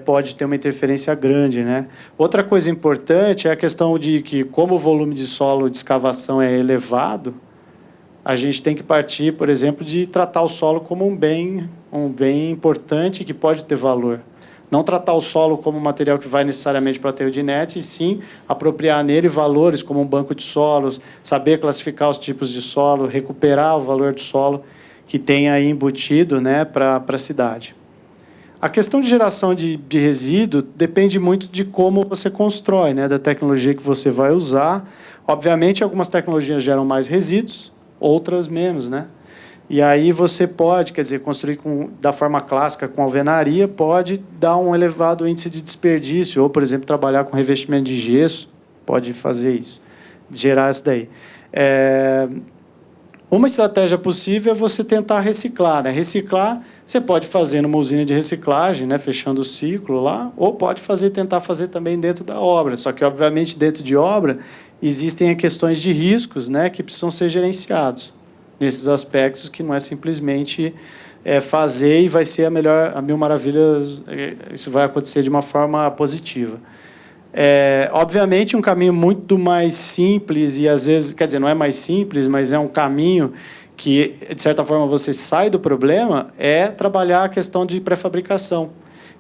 pode ter uma interferência grande, né? Outra coisa importante é a questão de que, como o volume de solo de escavação é elevado, a gente tem que partir, por exemplo, de tratar o solo como um bem importante que pode ter valor. Não tratar o solo como um material que vai necessariamente para o aterro de net, e sim apropriar nele valores como um banco de solos, saber classificar os tipos de solo, recuperar o valor do solo que tem aí embutido, né, para a cidade. A questão de geração de resíduo depende muito de como você constrói, né, da tecnologia que você vai usar. Obviamente, algumas tecnologias geram mais resíduos, outras menos, né? E aí você pode, quer dizer, construir da forma clássica com alvenaria, pode dar um elevado índice de desperdício, ou, por exemplo, trabalhar com revestimento de gesso, pode fazer isso, gerar isso daí. Uma estratégia possível é você tentar reciclar, né? Reciclar, você pode fazer numa usina de reciclagem, né? Fechando o ciclo lá, ou pode tentar fazer também dentro da obra. Só que, obviamente, dentro de obra, existem questões de riscos, né? Que precisam ser gerenciados nesses aspectos, que não é simplesmente fazer e vai ser a mil maravilhas, isso vai acontecer de uma forma positiva. Obviamente, um caminho muito mais simples, e às vezes, quer dizer, não é mais simples, mas é um caminho que, de certa forma, você sai do problema, é trabalhar a questão de pré-fabricação.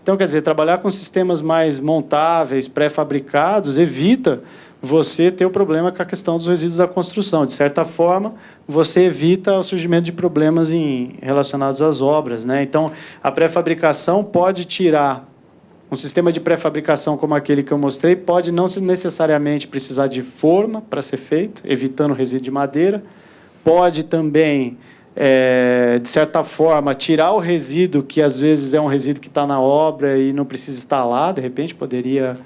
Então, quer dizer, trabalhar com sistemas mais montáveis, pré-fabricados, evita você ter o problema com a questão dos resíduos da construção. De certa forma, você evita o surgimento de problemas relacionados às obras, né? Então, a pré-fabricação pode tirar um sistema de pré-fabricação como aquele que eu mostrei, pode não necessariamente precisar de forma para ser feito, evitando o resíduo de madeira. Pode também, de certa forma, tirar o resíduo, que às vezes é um resíduo que está na obra e não precisa estar lá, de repente poderia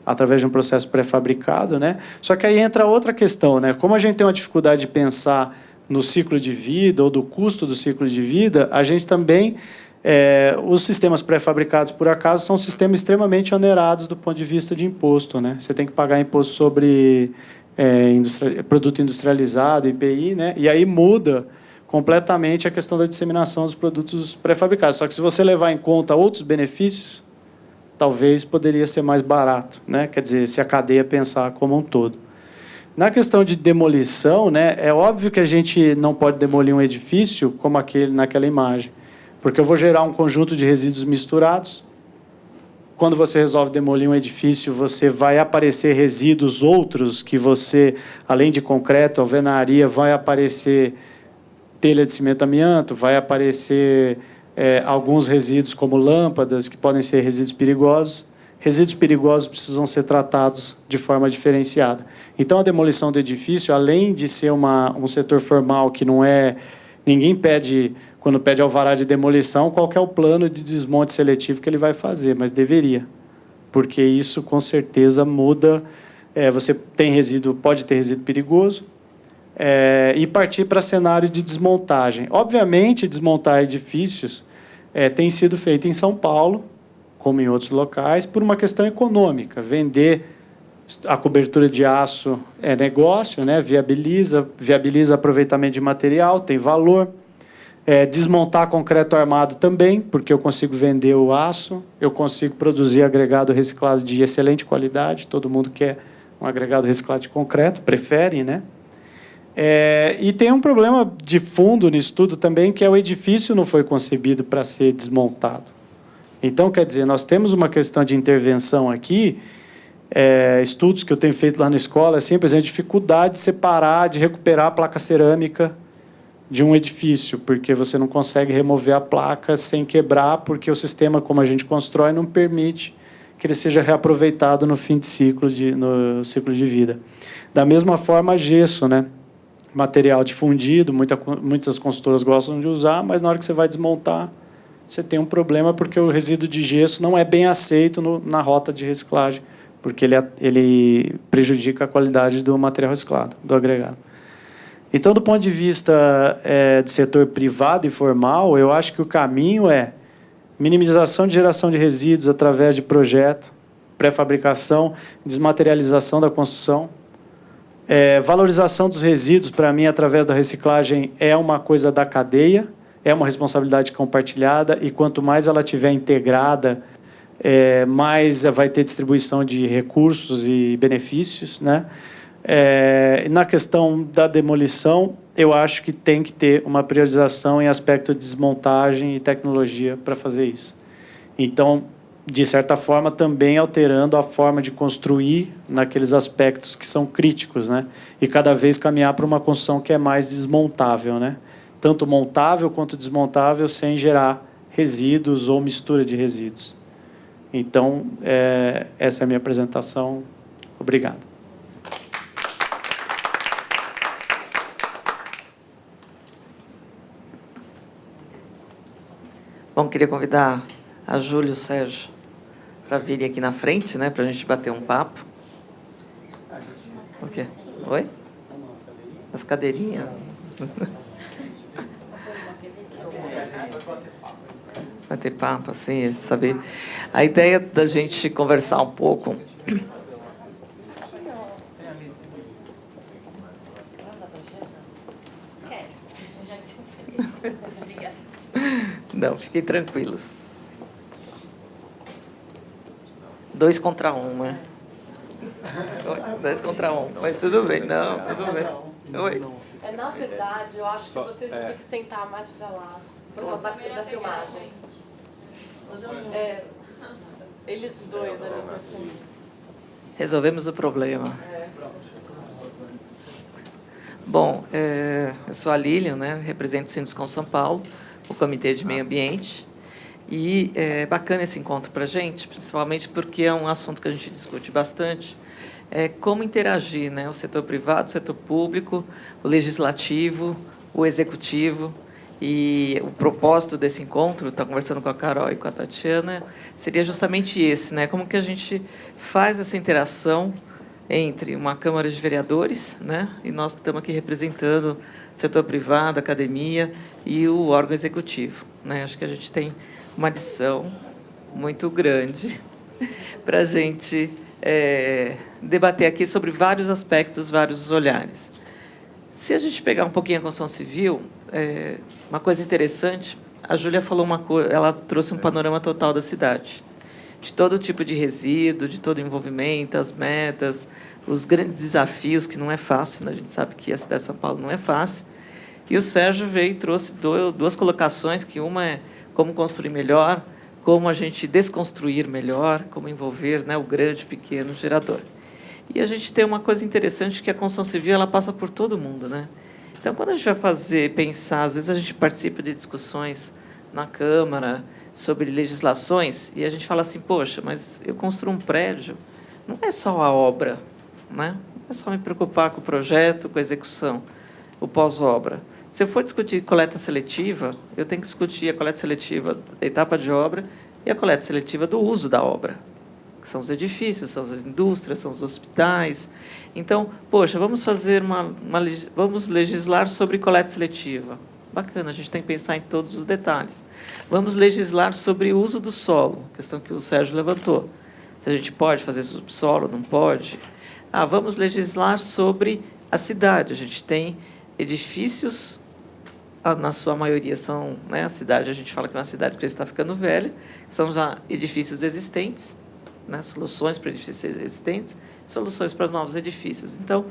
através de um processo pré-fabricado, né? Só que aí entra outra questão, né? Como a gente tem uma dificuldade de pensar no ciclo de vida ou do custo do ciclo de vida, a gente também... os sistemas pré-fabricados, por acaso, são sistemas extremamente onerados do ponto de vista de imposto, né? Você tem que pagar imposto sobre produto industrializado, IPI, né? E aí muda completamente a questão da disseminação dos produtos pré-fabricados. Só que se você levar em conta outros benefícios, talvez poderia ser mais barato, né? Quer dizer, se a cadeia pensar como um todo. Na questão de demolição, né, é óbvio que a gente não pode demolir um edifício como naquela imagem, porque eu vou gerar um conjunto de resíduos misturados. Quando você resolve demolir um edifício, você vai aparecer resíduos outros que você, além de concreto, alvenaria, vai aparecer telha de cimento amianto, vai aparecer alguns resíduos como lâmpadas, que podem ser resíduos perigosos. Resíduos perigosos precisam ser tratados de forma diferenciada. Então, a demolição do edifício, além de ser um setor formal que não é... Ninguém pede, quando pede alvará de demolição, qual que é o plano de desmonte seletivo que ele vai fazer, mas deveria, porque isso, com certeza, muda. Você pode ter resíduo perigoso, e partir para cenário de desmontagem. Obviamente, desmontar edifícios tem sido feito em São Paulo, como em outros locais, por uma questão econômica. Vender a cobertura de aço é negócio, né? viabiliza aproveitamento de material, tem valor. Desmontar concreto armado também, porque eu consigo vender o aço, eu consigo produzir agregado reciclado de excelente qualidade, todo mundo quer um agregado reciclado de concreto, prefere, né? E tem um problema de fundo nisso tudo também, que é o edifício não foi concebido para ser desmontado. Então, quer dizer, nós temos uma questão de intervenção aqui, estudos que eu tenho feito lá na escola, assim, por exemplo, a dificuldade de separar, de recuperar a placa cerâmica de um edifício, porque você não consegue remover a placa sem quebrar, porque o sistema, como a gente constrói, não permite que ele seja reaproveitado no fim de ciclo, no ciclo de vida. Da mesma forma, gesso, né? Material difundido, muitas consultoras gostam de usar, mas na hora que você vai desmontar, você tem um problema, porque o resíduo de gesso não é bem aceito na rota de reciclagem, porque ele prejudica a qualidade do material reciclado, do agregado. Então, do ponto de vista do setor privado e formal, eu acho que o caminho é minimização de geração de resíduos através de projeto, pré-fabricação, desmaterialização da construção. Valorização dos resíduos, para mim, através da reciclagem, é uma coisa da cadeia, é uma responsabilidade compartilhada, e quanto mais ela estiver integrada, mais vai ter distribuição de recursos e benefícios, né? Na questão da demolição, eu acho que tem que ter uma priorização em aspecto de desmontagem e tecnologia para fazer isso. Então, de certa forma, também alterando a forma de construir naqueles aspectos que são críticos, né? E cada vez caminhar para uma construção que é mais desmontável, né? Tanto montável quanto desmontável, sem gerar resíduos ou mistura de resíduos. Então, essa é a minha apresentação. Obrigado. Bom, queria convidar a Júlia e o Sérgio para virem aqui na frente, né, para a gente bater um papo. O quê? Oi? As cadeirinhas. Bater papo, assim, saber. A ideia da gente conversar um pouco. Não, fiquem tranquilos. 2 contra 1, né? 2 contra 1, mas tudo bem. Não, tudo bem. Oi. Na verdade, eu acho que vocês vão ter que sentar mais para lá, por causa da filmagem. Eles dois ali. Resolvemos o problema. Bom, eu sou a Lilian, né? Represento o Sinduscom São Paulo, o Comitê de Meio Ambiente. E é bacana esse encontro para a gente, principalmente porque é um assunto que a gente discute bastante, como interagir, né? O setor privado, o setor público, o legislativo, o executivo, E o propósito desse encontro, estou conversando com a Carol e com a Tatiana, seria justamente esse, né? Como que a gente faz essa interação entre uma Câmara de Vereadores, né? E nós estamos aqui representando o setor privado, a academia e o órgão executivo, né? Acho que a gente tem uma lição muito grande para a gente debater aqui sobre vários aspectos, vários olhares. Se a gente pegar um pouquinho a construção civil, uma coisa interessante, a Júlia falou uma coisa, ela trouxe um panorama total da cidade, de todo tipo de resíduo, de todo envolvimento, as metas, os grandes desafios, que não é fácil, né? A gente sabe que a cidade de São Paulo não é fácil. E o Sérgio veio e trouxe duas colocações, que uma é como construir melhor, como a gente desconstruir melhor, como envolver, né, o grande, pequeno gerador. E a gente tem uma coisa interessante, que a construção civil ela passa por todo mundo, né? Então, quando a gente vai pensar, às vezes a gente participa de discussões na Câmara sobre legislações, e a gente fala assim, poxa, mas eu construo um prédio, não é só a obra, né? Não é só me preocupar com o projeto, com a execução, o pós-obra. Se eu for discutir coleta seletiva, eu tenho que discutir a coleta seletiva da etapa de obra e a coleta seletiva do uso da obra, que são os edifícios, são as indústrias, são os hospitais. Então, poxa, vamos fazer vamos legislar sobre coleta seletiva. Bacana, a gente tem que pensar em todos os detalhes. Vamos legislar sobre o uso do solo, questão que o Sérgio levantou. Se a gente pode fazer subsolo, não pode. Vamos legislar sobre a cidade. A gente tem edifícios, na sua maioria são, né, a cidade, a gente fala que é uma cidade que já está ficando velha, são já edifícios existentes, né, soluções para edifícios existentes, soluções para os novos edifícios. Então,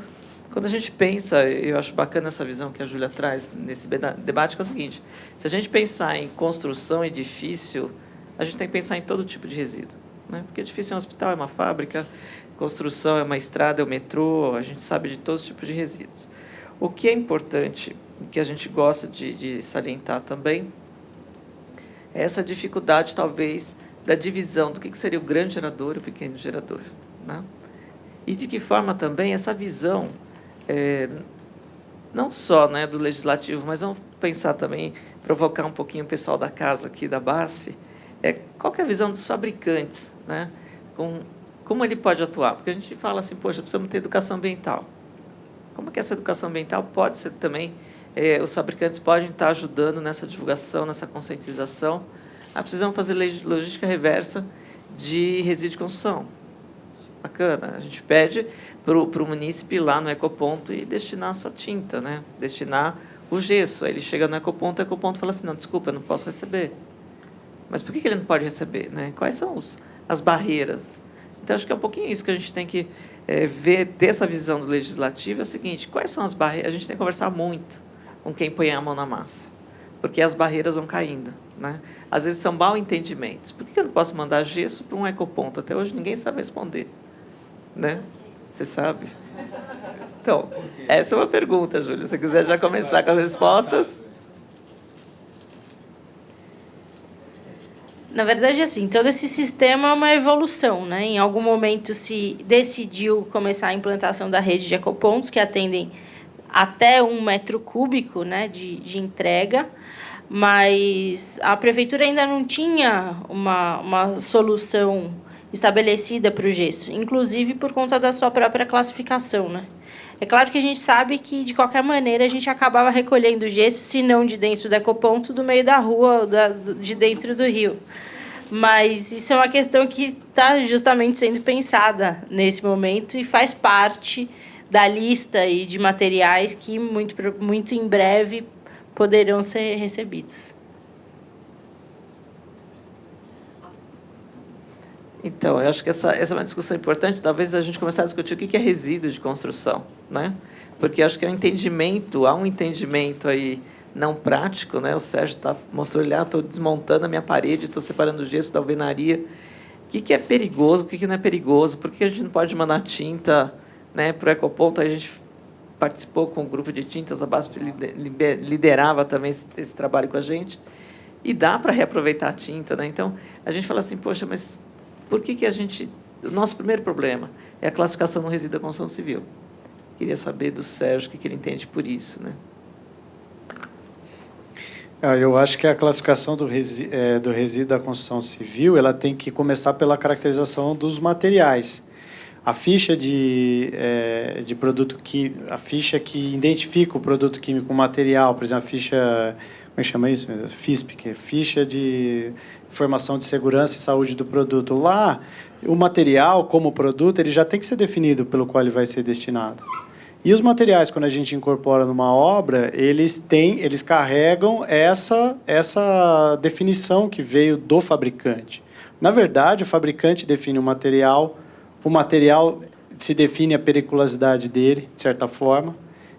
quando a gente pensa, eu acho bacana essa visão que a Júlia traz nesse debate, que é o seguinte, se a gente pensar em construção, edifício, a gente tem que pensar em todo tipo de resíduo, né? Porque edifício é um hospital, é uma fábrica, construção é uma estrada, é o metrô, a gente sabe de todos os tipos de resíduos. O que é importante, que a gente gosta de salientar também, é essa dificuldade, talvez, da divisão do que seria o grande gerador e o pequeno gerador, né? E de que forma também essa visão, não só, né, do legislativo, mas vamos pensar também, provocar um pouquinho o pessoal da casa aqui, da BASF, qual que é a visão dos fabricantes, né? Como ele pode atuar? Porque a gente fala assim, poxa, precisamos ter educação ambiental. Como que essa educação ambiental pode ser também, os fabricantes podem estar ajudando nessa divulgação, nessa conscientização. Precisamos fazer logística reversa de resíduo de construção. Bacana. A gente pede para o munícipe ir lá no ecoponto e destinar a sua tinta, né? Destinar o gesso. Aí ele chega no ecoponto, o ecoponto fala assim, não, desculpa, eu não posso receber. Mas por que ele não pode receber, né? Quais são as barreiras? Então, acho que é um pouquinho isso que a gente tem que ter essa visão do legislativo. É o seguinte, quais são as barreiras? A gente tem que conversar muito com quem põe a mão na massa, porque as barreiras vão caindo, né? Às vezes são mal entendimentos. Por que eu não posso mandar gesso para um ecoponto? Até hoje ninguém sabe responder, né? Você sabe? Então, essa é uma pergunta, Júlia. Se você quiser já começar com as respostas. Na verdade, assim, todo esse sistema é uma evolução, né? Em algum momento se decidiu começar a implantação da rede de ecopontos, que atendem até 1 metro cúbico, né, de entrega, mas a prefeitura ainda não tinha uma solução estabelecida para o gesso, inclusive por conta da sua própria classificação, né? É claro que a gente sabe que, de qualquer maneira, a gente acabava recolhendo gesso, se não de dentro do ecoponto, do meio da rua, de dentro do rio. Mas isso é uma questão que está justamente sendo pensada nesse momento e faz parte da lista e de materiais que, muito em breve, poderão ser recebidos. Então, eu acho que essa é uma discussão importante, talvez a gente começar a discutir o que é resíduo de construção, né? Porque acho que há um entendimento aí não prático, né? O Sérgio mostrou lá, estou desmontando a minha parede, estou separando o gesso da alvenaria. O que é perigoso, o que não é perigoso? Por que a gente não pode mandar tinta, né, para o ecoponto? A gente participou com um grupo de tintas, a BASF liderava também esse trabalho com a gente, e dá para reaproveitar a tinta, né? Então, a gente fala assim, poxa, mas por que a gente... O nosso primeiro problema é a classificação no resíduo da construção civil. Queria saber do Sérgio o que ele entende por isso, né? Eu acho que a classificação do resíduo da construção civil, ela tem que começar pela caracterização dos materiais. A ficha de produto químico, a ficha que identifica o produto químico com material, por exemplo, a ficha, como é que chama isso? FISP, que é ficha de informação de segurança e saúde do produto. Lá, o material como produto, ele já tem que ser definido pelo qual ele vai ser destinado. E os materiais, quando a gente incorpora numa obra, eles carregam essa definição que veio do fabricante. Na verdade, o fabricante define o material se define a periculosidade dele, de certa forma,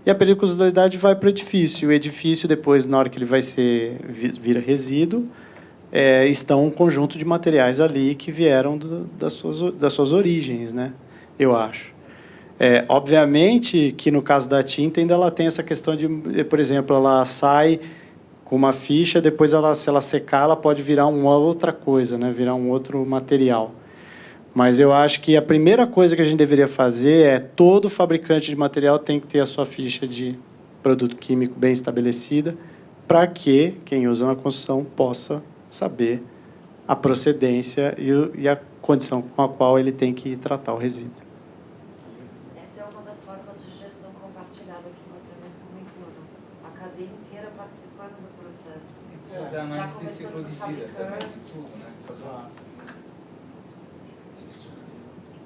e a periculosidade vai para o edifício. O edifício, depois, na hora que ele vira resíduo, estão um conjunto de materiais ali que vieram das suas origens, né? Eu acho. Obviamente que, no caso da tinta, ainda ela tem essa questão de, por exemplo, ela sai com uma ficha, depois, se ela secar, ela pode virar uma outra coisa, né? Virar um outro material. Mas eu acho que a primeira coisa que a gente deveria fazer é todo fabricante de material tem que ter a sua ficha de produto químico bem estabelecida para que quem usa na construção possa saber a procedência e a condição com a qual ele tem que tratar o resíduo. Essa é uma das formas de gestão compartilhada que você mesmo comentou, né? A cadeia inteira participando do processo. Fazer análise de ciclo de vida também, de tudo, né?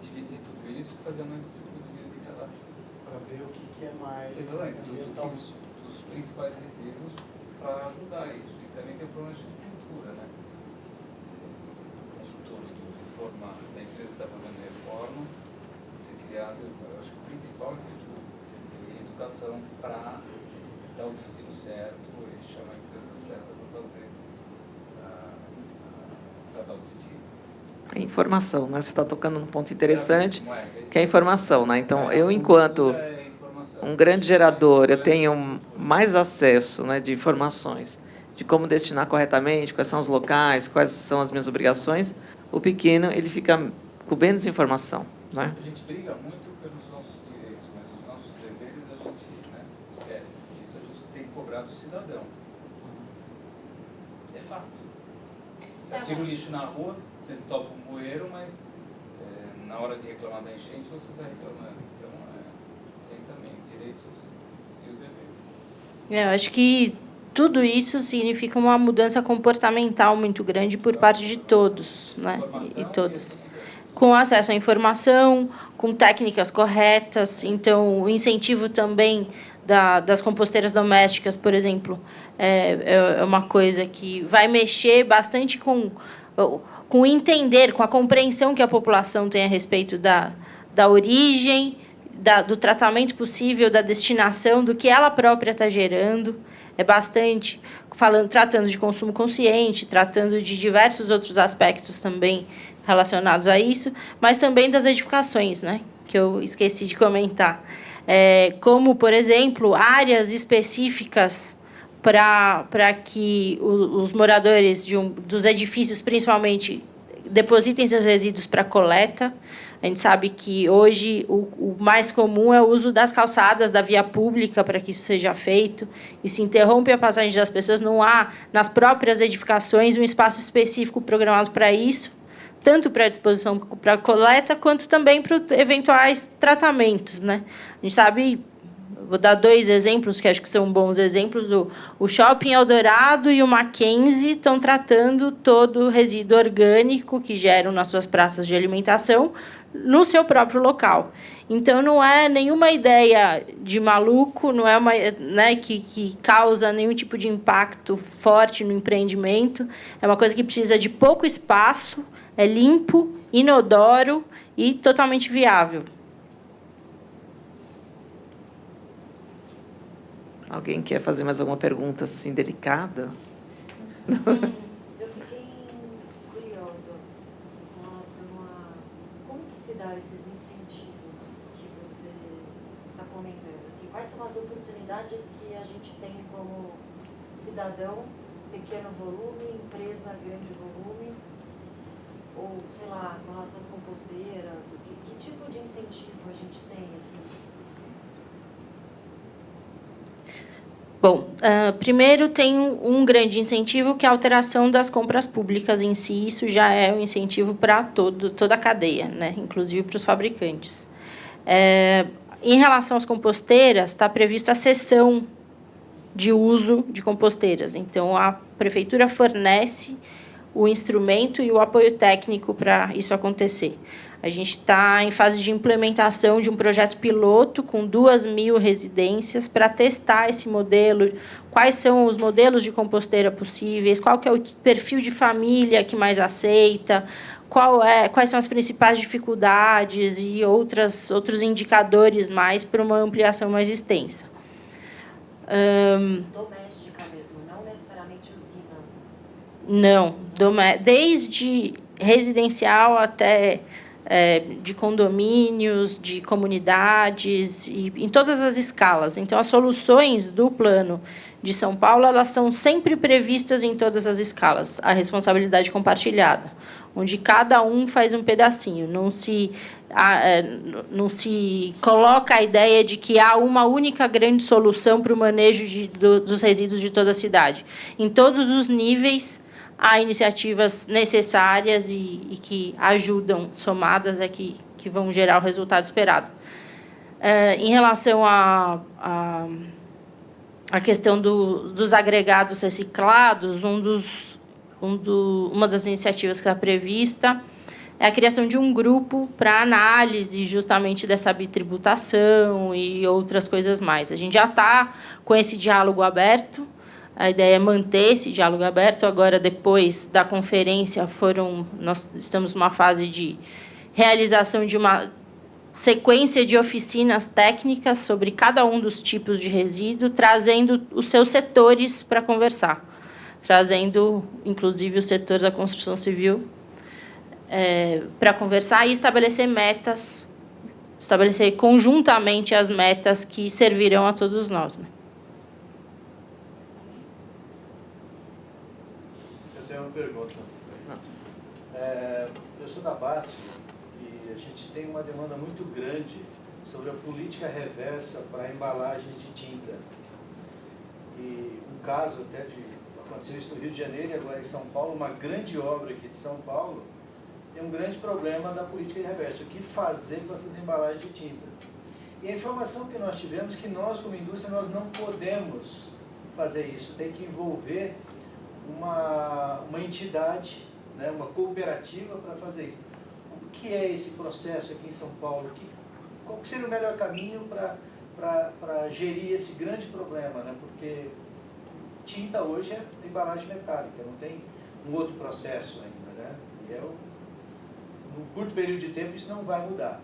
Dividir tudo isso e fazer análise de ciclo de vida de cada Para ver o que é mais... Exatamente, dos principais resíduos para ajudar isso. E também tem o problema de cultura, né? O consultor da empresa que está fazendo reforma, ser criado, eu acho que o principal é cultura. E educação para dar o destino certo e chamar a empresa certa para fazer, para dar o destino. A informação, né? Você está tocando num ponto interessante, que é a informação, né? Então, eu, enquanto um grande gerador, eu tenho mais acesso, né, de informações, de como destinar corretamente, quais são os locais, quais são as minhas obrigações. O pequeno, ele fica com menos informação, né? A gente briga muito pelos nossos direitos, mas os nossos deveres a gente, né, esquece. Isso a gente tem que cobrar do cidadão. É fato. Você atira o lixo na rua, você topa um bueiro, mas na hora de reclamar da enchente, você está reclamando. Então, tem também direitos e os deveres. Eu acho que tudo isso significa uma mudança comportamental muito grande por parte de todos, né? E todos. Com acesso à informação, com técnicas corretas. Então, o incentivo também das composteiras domésticas, por exemplo, é uma coisa que vai mexer bastante com entender, com a compreensão que a população tem a respeito da origem, do tratamento possível, da destinação, do que ela própria está gerando. É bastante tratando de consumo consciente, tratando de diversos outros aspectos também relacionados a isso, mas também das edificações, né? Que eu esqueci de comentar. Como, por exemplo, áreas específicas para que os moradores dos edifícios, principalmente, depositem seus resíduos para coleta. A gente sabe que, hoje, o mais comum é o uso das calçadas, da via pública, para que isso seja feito. E se interrompe a passagem das pessoas, não há, nas próprias edificações, um espaço específico programado para isso, tanto para a disposição para a coleta, quanto também para eventuais tratamentos, né? A gente sabe, vou dar 2 exemplos, que acho que são bons exemplos, o Shopping Eldorado e o Mackenzie estão tratando todo o resíduo orgânico que geram nas suas praças de alimentação no seu próprio local. Então, não é nenhuma ideia de maluco, não é uma, né, que causa nenhum tipo de impacto forte no empreendimento. É uma coisa que precisa de pouco espaço, é limpo, inodoro e totalmente viável. Alguém quer fazer mais alguma pergunta assim delicada? Eu fiquei curiosa com relação a como que se dá esses incentivos que você está comentando. Assim, quais são as oportunidades que a gente tem como cidadão, pequeno volume, empresa, grande volume, ou, sei lá, com relação às composteiras, que tipo de incentivo a gente tem, assim? Bom, primeiro tem um grande incentivo, que é a alteração das compras públicas em si. Isso já é um incentivo para toda a cadeia, né? Inclusive para os fabricantes. Em relação às composteiras, está prevista a cessão de uso de composteiras. Então, a prefeitura fornece o instrumento e o apoio técnico para isso acontecer. A gente está em fase de implementação de um projeto piloto com 2.000 residências para testar esse modelo, quais são os modelos de composteira possíveis, qual que é o perfil de família que mais aceita, quais são as principais dificuldades e outros indicadores mais para uma ampliação mais extensa. Doméstica mesmo, não necessariamente usina. Não, desde residencial até de condomínios, de comunidades, e em todas as escalas. Então, as soluções do plano de São Paulo, elas são sempre previstas em todas as escalas. A responsabilidade compartilhada, onde cada um faz um pedacinho. Não se coloca a ideia de que há uma única grande solução para o manejo dos resíduos de toda a cidade. Em todos os níveis, há iniciativas necessárias e que ajudam, somadas, que vão gerar o resultado esperado. Em relação à questão dos agregados reciclados, uma das iniciativas que está prevista é a criação de um grupo para análise justamente dessa bitributação e outras coisas mais. A gente já está com esse diálogo aberto. A ideia é manter esse diálogo aberto. Agora, depois da conferência, nós estamos numa fase de realização de uma sequência de oficinas técnicas sobre cada um dos tipos de resíduo, trazendo os seus setores para conversar, trazendo, inclusive, o setor da construção civil para conversar e estabelecer metas, estabelecer conjuntamente as metas que servirão a todos nós, né? Uma pergunta. Eu sou da BASF e a gente tem uma demanda muito grande sobre a política reversa para embalagens de tinta. E um caso aconteceu isso no Rio de Janeiro e agora em São Paulo, uma grande obra aqui de São Paulo, tem um grande problema da política reversa. O que fazer com essas embalagens de tinta? E a informação que nós tivemos é que nós, como indústria, nós não podemos fazer isso. Tem que envolver uma entidade, né, uma cooperativa para fazer isso. O que é esse processo aqui em São Paulo? Qual que seria o melhor caminho para gerir esse grande problema? Né? Porque tinta hoje é embalagem metálica, não tem um outro processo ainda. Né? E num curto período de tempo isso não vai mudar.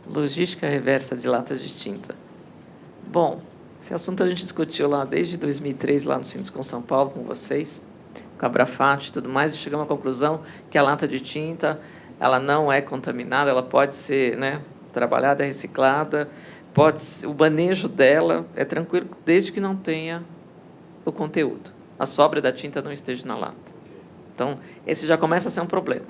Logística reversa de latas de tinta. Bom, esse assunto a gente discutiu lá desde 2003, lá no Sinduscon São Paulo, com vocês, com a Abrafat e tudo mais, e chegamos à conclusão que a lata de tinta ela não é contaminada, ela pode ser, né, trabalhada, reciclada, o manejo dela é tranquilo, desde que não tenha o conteúdo. A sobra da tinta não esteja na lata. Então, esse já começa a ser um problema.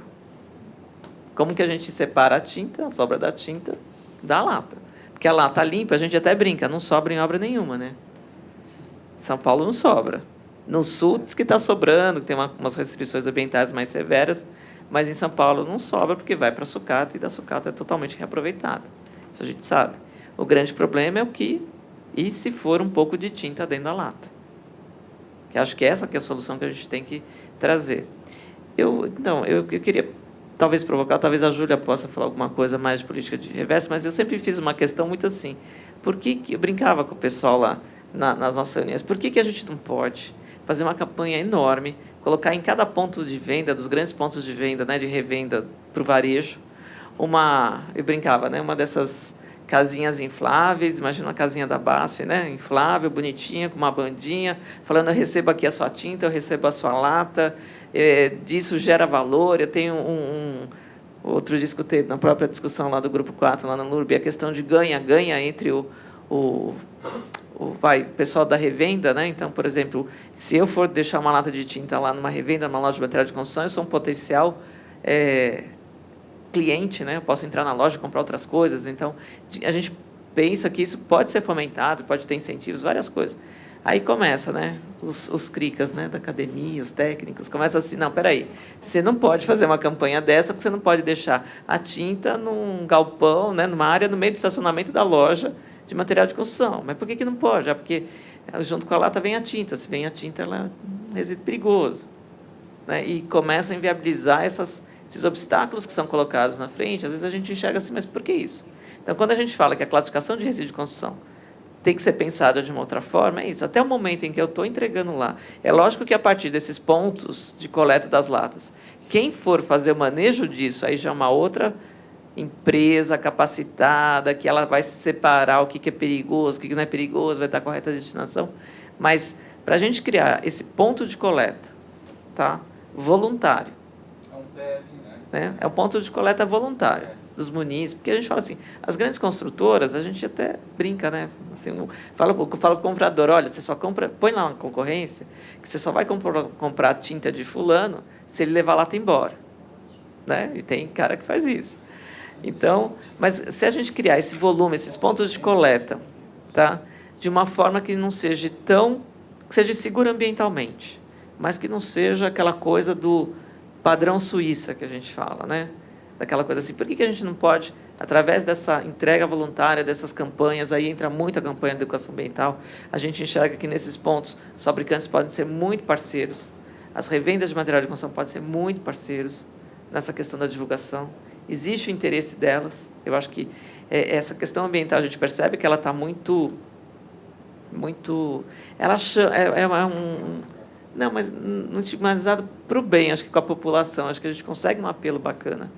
Como que a gente separa a tinta, a sobra da tinta, da lata? Porque a lata limpa, a gente até brinca, não sobra em obra nenhuma, né? São Paulo não sobra. No Sul, diz que está sobrando, que tem umas restrições ambientais mais severas, mas em São Paulo não sobra, porque vai para a sucata, e da sucata é totalmente reaproveitada. Isso a gente sabe. O grande problema é e se for um pouco de tinta dentro da lata? Que acho que essa que é a solução que a gente tem que trazer. Eu queria talvez provocar, talvez a Júlia possa falar alguma coisa mais de política de reverso, mas eu sempre fiz uma questão muito assim. Por que eu brincava com o pessoal lá nas nossas reuniões? Por que a gente não pode fazer uma campanha enorme, colocar em cada ponto de venda, dos grandes pontos de venda, né, de revenda para o varejo, eu brincava, né, uma dessas casinhas infláveis, imagina uma casinha da BASF, né, inflável, bonitinha, com uma bandinha, falando, eu recebo aqui a sua tinta, eu recebo a sua lata, disso gera valor. Eu tenho outro dia escutei na própria discussão lá do Grupo 4, lá na NURB, a questão de ganha-ganha entre o pessoal da revenda, né? Então, por exemplo, se eu for deixar uma lata de tinta lá numa revenda, numa loja de material de construção, eu sou um potencial cliente, né? Eu posso entrar na loja e comprar outras coisas. Então, a gente pensa que isso pode ser fomentado, pode ter incentivos, várias coisas. Aí começa, né, os cricas, né, da academia, os técnicos, começam assim, não, peraí, você não pode fazer uma campanha dessa porque você não pode deixar a tinta num galpão, né, numa área no meio do estacionamento da loja de material de construção. Mas por que não pode? Porque junto com a lata vem a tinta. Se vem a tinta, ela é um resíduo perigoso. Né? E começa a inviabilizar esses obstáculos que são colocados na frente. Às vezes a gente enxerga assim, mas por que isso? Então, quando a gente fala que a classificação de resíduo de construção tem que ser pensada de uma outra forma, é isso. Até o momento em que eu estou entregando lá. É lógico que, a partir desses pontos de coleta das latas, quem for fazer o manejo disso, aí já é uma outra empresa capacitada, que ela vai separar o que é perigoso, o que não é perigoso, vai dar a correta destinação. Mas, para a gente criar esse ponto de coleta, tá, voluntário. É um PEV, né? É o ponto de coleta voluntário dos munícipes, porque a gente fala assim, as grandes construtoras, a gente até brinca, né? Assim, eu falo para o comprador, olha, você só compra, põe lá na concorrência, que você só vai comprar tinta de fulano se ele levar a lata embora. Né? E tem cara que faz isso. Então, mas se a gente criar esse volume, esses pontos de coleta, tá, de uma forma que não seja que seja segura ambientalmente, mas que não seja aquela coisa do padrão Suíça que a gente fala, né? Daquela coisa assim, por que a gente não pode, através dessa entrega voluntária, dessas campanhas, aí entra muito a campanha de educação ambiental, a gente enxerga que nesses pontos os fabricantes podem ser muito parceiros, as revendas de material de construção podem ser muito parceiros nessa questão da divulgação. Existe o interesse delas. Eu acho que essa questão ambiental, a gente percebe que ela está muito... Ela não, mas não estigmatizado para o bem, acho que com a população. Acho que a gente consegue um apelo bacana.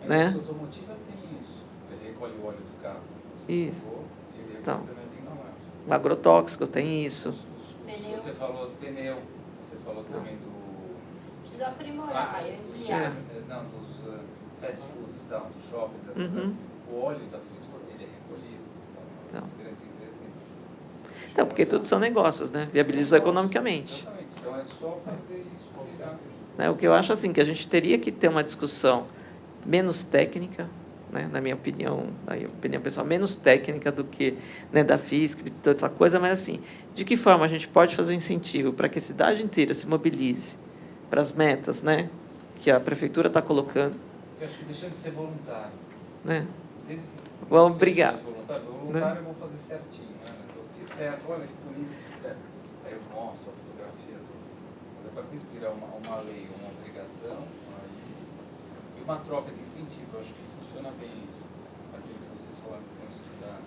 A Né? indústria automotiva tem isso. Ele recolhe o óleo do carro. Isso. E ele Então, também não é. o agrotóxico tem isso. Você falou do pneu, você falou também do... Precisa aprimorar, dos, ampliar. não, dos fast foods, tá, dos shoppings, essas Uhum. coisas. O óleo da fritura, ele é recolhido. Então, Então. as grandes empresas... Então, porque tudo são negócios, né? Viabilizam economicamente. Exatamente. Então, é só fazer isso. Né? O que eu acho assim, que a gente teria que ter uma discussão menos técnica, né? Na minha opinião pessoal, menos técnica do que, né, da física, de toda essa coisa, mas assim, de que forma a gente pode fazer um incentivo para que a cidade inteira se mobilize para as metas, né, que a prefeitura está colocando. Eu acho que deixando de ser voluntário. Né? Desde que Vamos seja brigar. mais voluntário, eu vou fazer certinho. Né? Então, fiz certo, olha que bonito, fiz certo. Aí eu mostro a fotografia, tudo. Mas a partir de virar uma lei, uma obrigação, e uma troca de incentivo, eu acho que funciona bem isso. Aquilo que vocês falaram que vão estudar.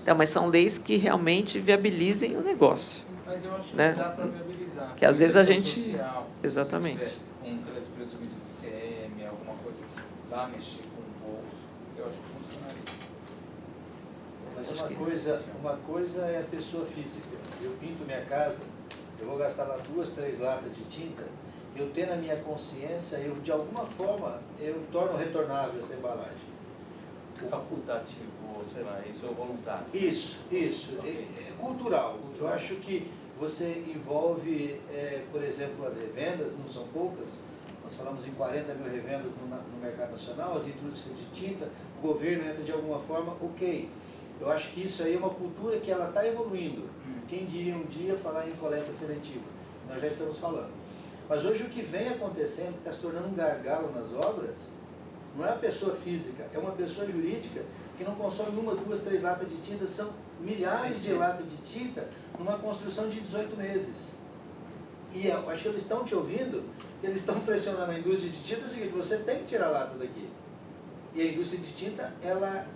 Então, mas são leis que realmente viabilizem o negócio. Mas eu acho que né? dá para viabilizar. Que às vezes a gente... Social, Exatamente. Se tiver um crédito presumido de CM, alguma coisa que vá mexer com o bolso, eu acho que funcionaria. Mas uma coisa é a pessoa física. Eu pinto minha casa, eu vou gastar lá 2, 3 latas de tinta, eu tenho na minha consciência, eu de alguma forma, eu torno retornável essa embalagem. Facultativo, sei lá, isso é voluntário. Isso. Okay. É cultural. Eu acho que você envolve, por exemplo, as revendas, não são poucas, nós falamos em 40 mil revendas no mercado nacional, as indústrias de tinta, o governo entra de alguma forma, ok. Eu acho que isso aí é uma cultura que ela está evoluindo. Quem diria um dia falar em coleta seletiva? Nós já estamos falando. Mas hoje o que vem acontecendo, que está se tornando um gargalo nas obras, não é a pessoa física, é uma pessoa jurídica que não consome 1, 2, 3 latas de tinta, são milhares de latas de tinta numa construção de 18 meses. E eu acho que eles estão te ouvindo, eles estão pressionando a indústria de tinta, é o seguinte, você tem que tirar a lata daqui. E a indústria de tinta, ela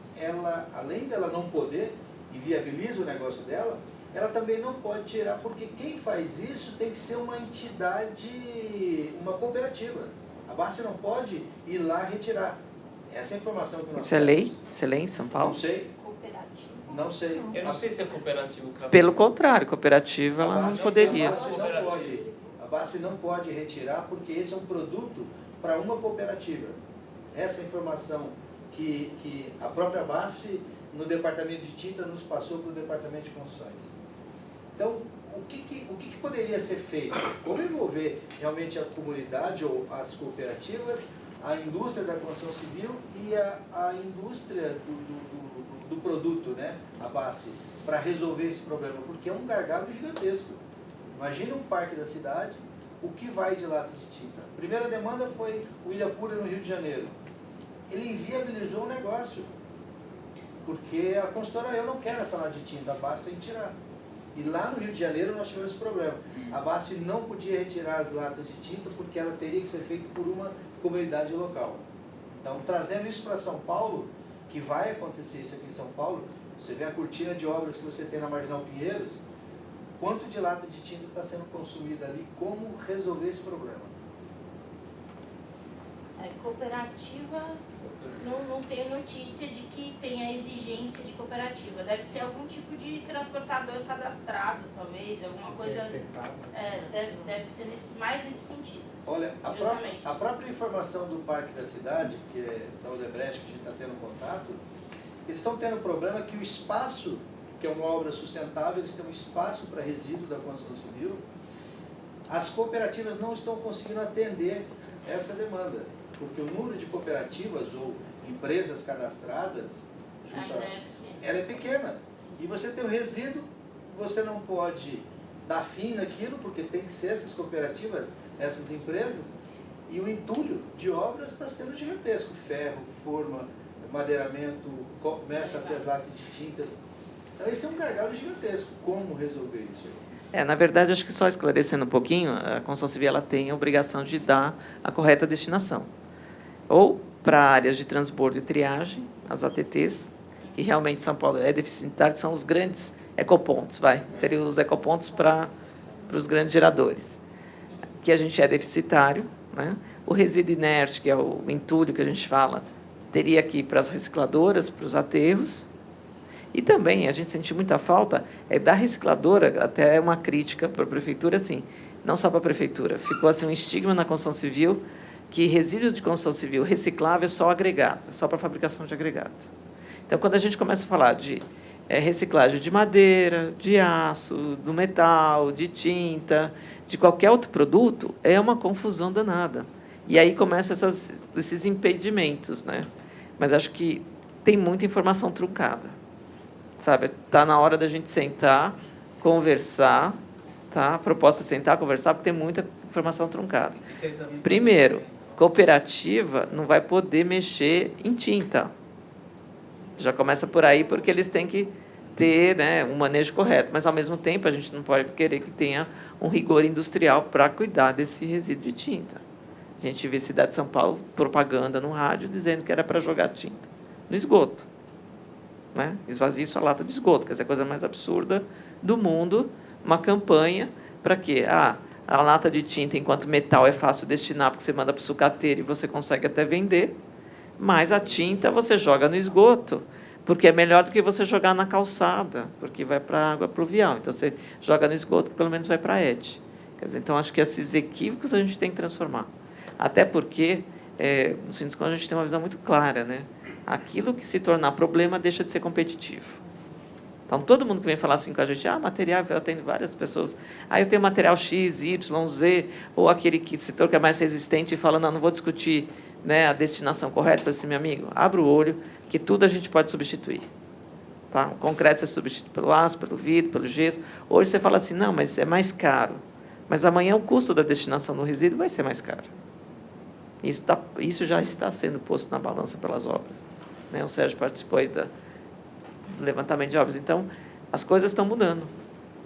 além dela não poder, e viabiliza o negócio dela, ela também não pode tirar, porque quem faz isso tem que ser uma entidade, uma cooperativa. A BASF não pode ir lá retirar. Essa é a informação que nós Isso é lei? Isso é lei em São Paulo? Não sei. Não sei. Eu não sei se é cooperativo. Pelo contrário, cooperativa ela não poderia. A BASF não pode retirar porque esse é um produto para uma cooperativa. Essa informação que a própria BASF, no departamento de tinta, nos passou para o departamento de construções. Então, o que poderia ser feito? Como envolver realmente a comunidade ou as cooperativas, a indústria da construção civil e a indústria do do produto, né, a BASF, para resolver esse problema? Porque é um gargalo gigantesco. Imagina um parque da cidade, o que vai de lata de tinta? A primeira demanda foi o Ilhapura, no Rio de Janeiro. Ele inviabilizou o negócio, porque a consultora, eu não quero essa lata de tinta, a BASF tem que tirar. E lá no Rio de Janeiro nós tivemos esse problema. A BASF não podia retirar as latas de tinta porque ela teria que ser feita por uma comunidade local. Então, trazendo isso para São Paulo, que vai acontecer isso aqui em São Paulo, você vê a cortina de obras que você tem na Marginal Pinheiros, quanto de lata de tinta está sendo consumida ali, como resolver esse problema? Cooperativa, não tenho notícia de que tenha exigência de cooperativa. Deve ser algum tipo de transportador cadastrado, talvez, alguma coisa. Deve ser mais nesse sentido. Olha, a própria informação do Parque da Cidade, que é da Odebrecht, que a gente está tendo contato, eles estão tendo um problema que o espaço, que é uma obra sustentável, eles têm um espaço para resíduo da construção civil, as cooperativas não estão conseguindo atender essa demanda, porque o número de cooperativas ou empresas cadastradas, ela é pequena. E você tem o resíduo, você não pode dar fim naquilo, porque tem que ser essas cooperativas, essas empresas, e o entulho de obras está sendo gigantesco. Ferro, forma, madeiramento, começa a ter as latas de tintas. Então esse é um gargalo gigantesco. Como resolver isso aí? Na verdade, acho que só esclarecendo um pouquinho, a construção civil ela tem a obrigação de dar a correta destinação. Ou para áreas de transbordo e triagem, as ATTs, que realmente São Paulo é deficitário, que são os grandes ecopontos, seriam os ecopontos para os grandes geradores, que a gente é deficitário, né? O resíduo inerte, que é o entulho que a gente fala, teria que ir para as recicladoras, para os aterros. E também a gente sentiu muita falta da recicladora, até uma crítica para a prefeitura, assim, não só para a prefeitura, ficou assim um estigma na construção civil que resíduo de construção civil reciclável é só agregado, é só para fabricação de agregado. Então, quando a gente começa a falar de reciclagem de madeira, de aço, do metal, de tinta, de qualquer outro produto, é uma confusão danada. E aí começam esses impedimentos, né? Mas acho que tem muita informação truncada. Sabe, está na hora da gente sentar, conversar, tá? A proposta é sentar, conversar, porque tem muita informação truncada. Primeiro, cooperativa não vai poder mexer em tinta. Já começa por aí, porque eles têm que ter, né, um manejo correto. Mas, ao mesmo tempo, a gente não pode querer que tenha um rigor industrial para cuidar desse resíduo de tinta. A gente vê Cidade de São Paulo, propaganda no rádio, dizendo que era para jogar tinta no esgoto. Né? Esvazie sua lata de esgoto, que é a coisa mais absurda do mundo, uma campanha para quê? A lata de tinta, enquanto metal, é fácil destinar, porque você manda para o sucateiro e você consegue até vender, mas a tinta você joga no esgoto, porque é melhor do que você jogar na calçada, porque vai para a água pluvial. Então, você joga no esgoto, que pelo menos vai para a ET. Quer dizer, então, acho que esses equívocos a gente tem que transformar. Até porque, no Sinduscom, a gente tem uma visão muito clara, né? Aquilo que se tornar problema deixa de ser competitivo. Então, todo mundo que vem falar assim com a gente, material, eu atendo várias pessoas, eu tenho material X, Y, Z, ou aquele setor que é mais resistente e fala, não vou discutir, né, a destinação correta. Eu falo assim, meu amigo, abra o olho, que tudo a gente pode substituir. Tá? O concreto você substitui pelo aço, pelo vidro, pelo gesso. Hoje você fala assim, não, mas é mais caro. Mas amanhã o custo da destinação do resíduo vai ser mais caro. Isso já está sendo posto na balança pelas obras. Né? O Sérgio participou aí do levantamento de obras. Então, as coisas estão mudando.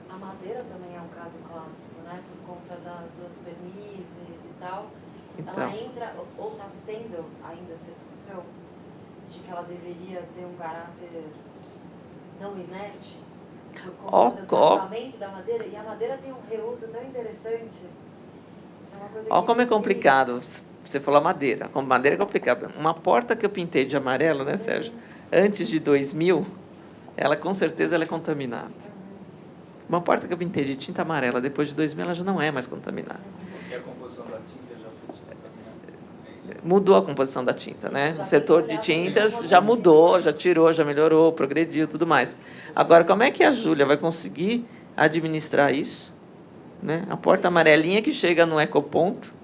A madeira também é um caso clássico, né? Por conta dos vernizes e tal. Então, ela entra, ou está sendo ainda essa discussão, de que ela deveria ter um caráter não inerte, por conta do tratamento da madeira. E a madeira tem um reuso tão interessante. Isso é uma coisa olha como é complicado. Você falou madeira. Com madeira é complicado. Uma porta que eu pintei de amarelo, né, Sérgio? Antes de 2000, ela com certeza ela é contaminada. Uma porta que eu pintei de tinta amarela, depois de 2000, ela já não é mais contaminada. Porque a composição da tinta já foi contaminada. Mudou a composição da tinta, né? O setor de tintas já mudou, já tirou, já melhorou, progrediu, tudo mais. Agora, como é que a Júlia vai conseguir administrar isso? Né? A porta amarelinha que chega no ecoponto,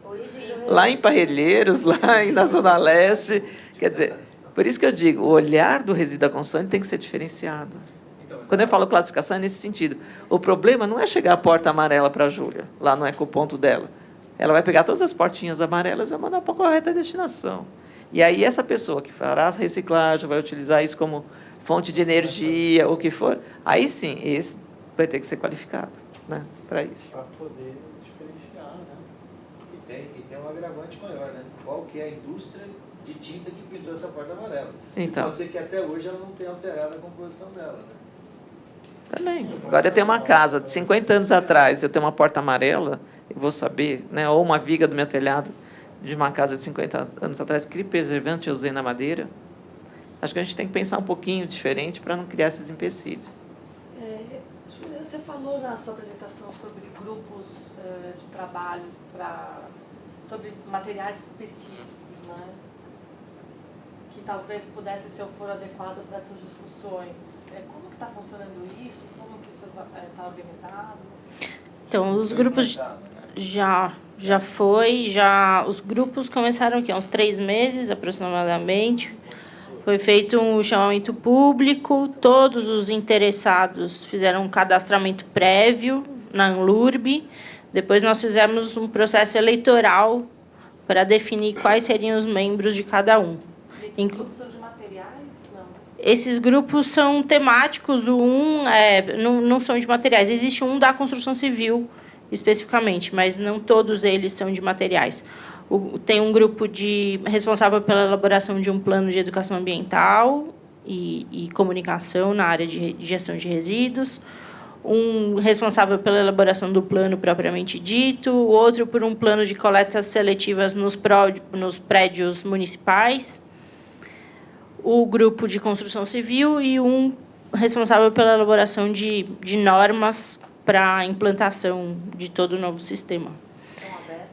lá em Parelheiros, lá na Zona Leste, quer dizer, Por isso que eu digo, o olhar do resíduo da construção ele tem que ser diferenciado. Então, mas Quando eu falo classificação, é nesse sentido. O problema não é chegar a porta amarela para a Júlia, lá no ecoponto dela. Ela vai pegar todas as portinhas amarelas e vai mandar para a correta destinação. E aí, essa pessoa que fará a reciclagem, vai utilizar isso como fonte de energia, o que for, aí sim, esse vai ter que ser qualificado, né, para isso. Para poder diferenciar, né? E tem um agravante maior, né? Qual que é a indústria de tinta que pintou essa porta amarela? Então. Pode ser que até hoje ela não tenha alterado a composição dela, né? Também. Agora, eu tenho uma casa de 50 anos atrás, eu tenho uma porta amarela, eu vou saber, né, ou uma viga do meu telhado de uma casa de 50 anos atrás, que preservante eu usei na madeira. Acho que a gente tem que pensar um pouquinho diferente para não criar esses empecilhos. Júlia, você falou na sua apresentação sobre grupos de trabalhos sobre materiais específicos, né? Que talvez pudesse ser o foro adequado para essas discussões. Como que está funcionando isso? Como que isso está organizado? Então, os grupos os grupos começaram aqui há uns 3 meses aproximadamente. Foi feito um chamamento público, todos os interessados fizeram um cadastramento prévio na Anlurb. Depois nós fizemos um processo eleitoral para definir quais seriam os membros de cada um. Esses grupos são de materiais? Não. Esses grupos são temáticos, não são de materiais. Existe um da construção civil, especificamente, mas não todos eles são de materiais. Tem um grupo responsável pela elaboração de um plano de educação ambiental e comunicação na área de gestão de resíduos, um responsável pela elaboração do plano propriamente dito, o outro por um plano de coletas seletivas nos prédios municipais, o grupo de construção civil e um responsável pela elaboração de normas para a implantação de todo o novo sistema. São abertos?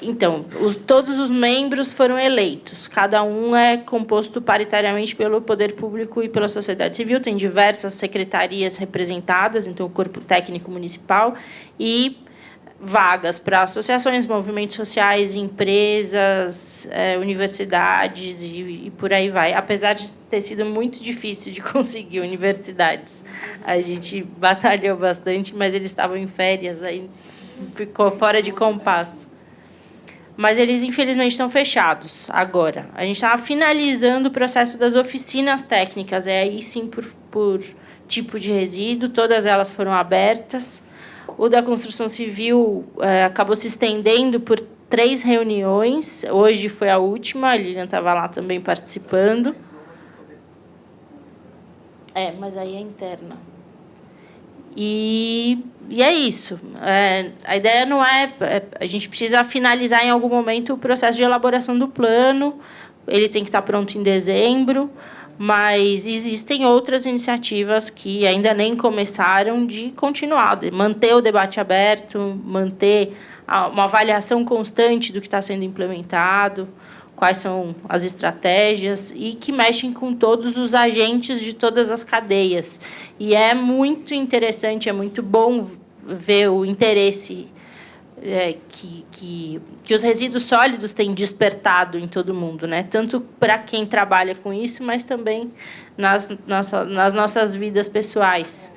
Então, todos os membros foram eleitos. Cada um é composto paritariamente pelo poder público e pela sociedade civil. Tem diversas secretarias representadas, então o corpo técnico municipal, e vagas para associações, movimentos sociais, empresas, universidades e por aí vai. Apesar de ter sido muito difícil de conseguir universidades. A gente batalhou bastante, mas eles estavam em férias, aí ficou fora de compasso. Mas eles, infelizmente, estão fechados agora. A gente estava finalizando o processo das oficinas técnicas, aí sim por tipo de resíduo, todas elas foram abertas. O da construção civil acabou se estendendo por 3 reuniões. Hoje foi a última, a Lilian estava lá também participando. Mas aí é interna. E é isso. A ideia não a gente precisa finalizar em algum momento o processo de elaboração do plano. Ele tem que estar pronto em dezembro. Mas existem outras iniciativas que ainda nem começaram de continuar, de manter o debate aberto, manter uma avaliação constante do que está sendo implementado, quais são as estratégias, e que mexem com todos os agentes de todas as cadeias. E é muito interessante, é muito bom ver o interesse que os resíduos sólidos têm despertado em todo mundo, né? Tanto para quem trabalha com isso, mas também nas nossas vidas pessoais.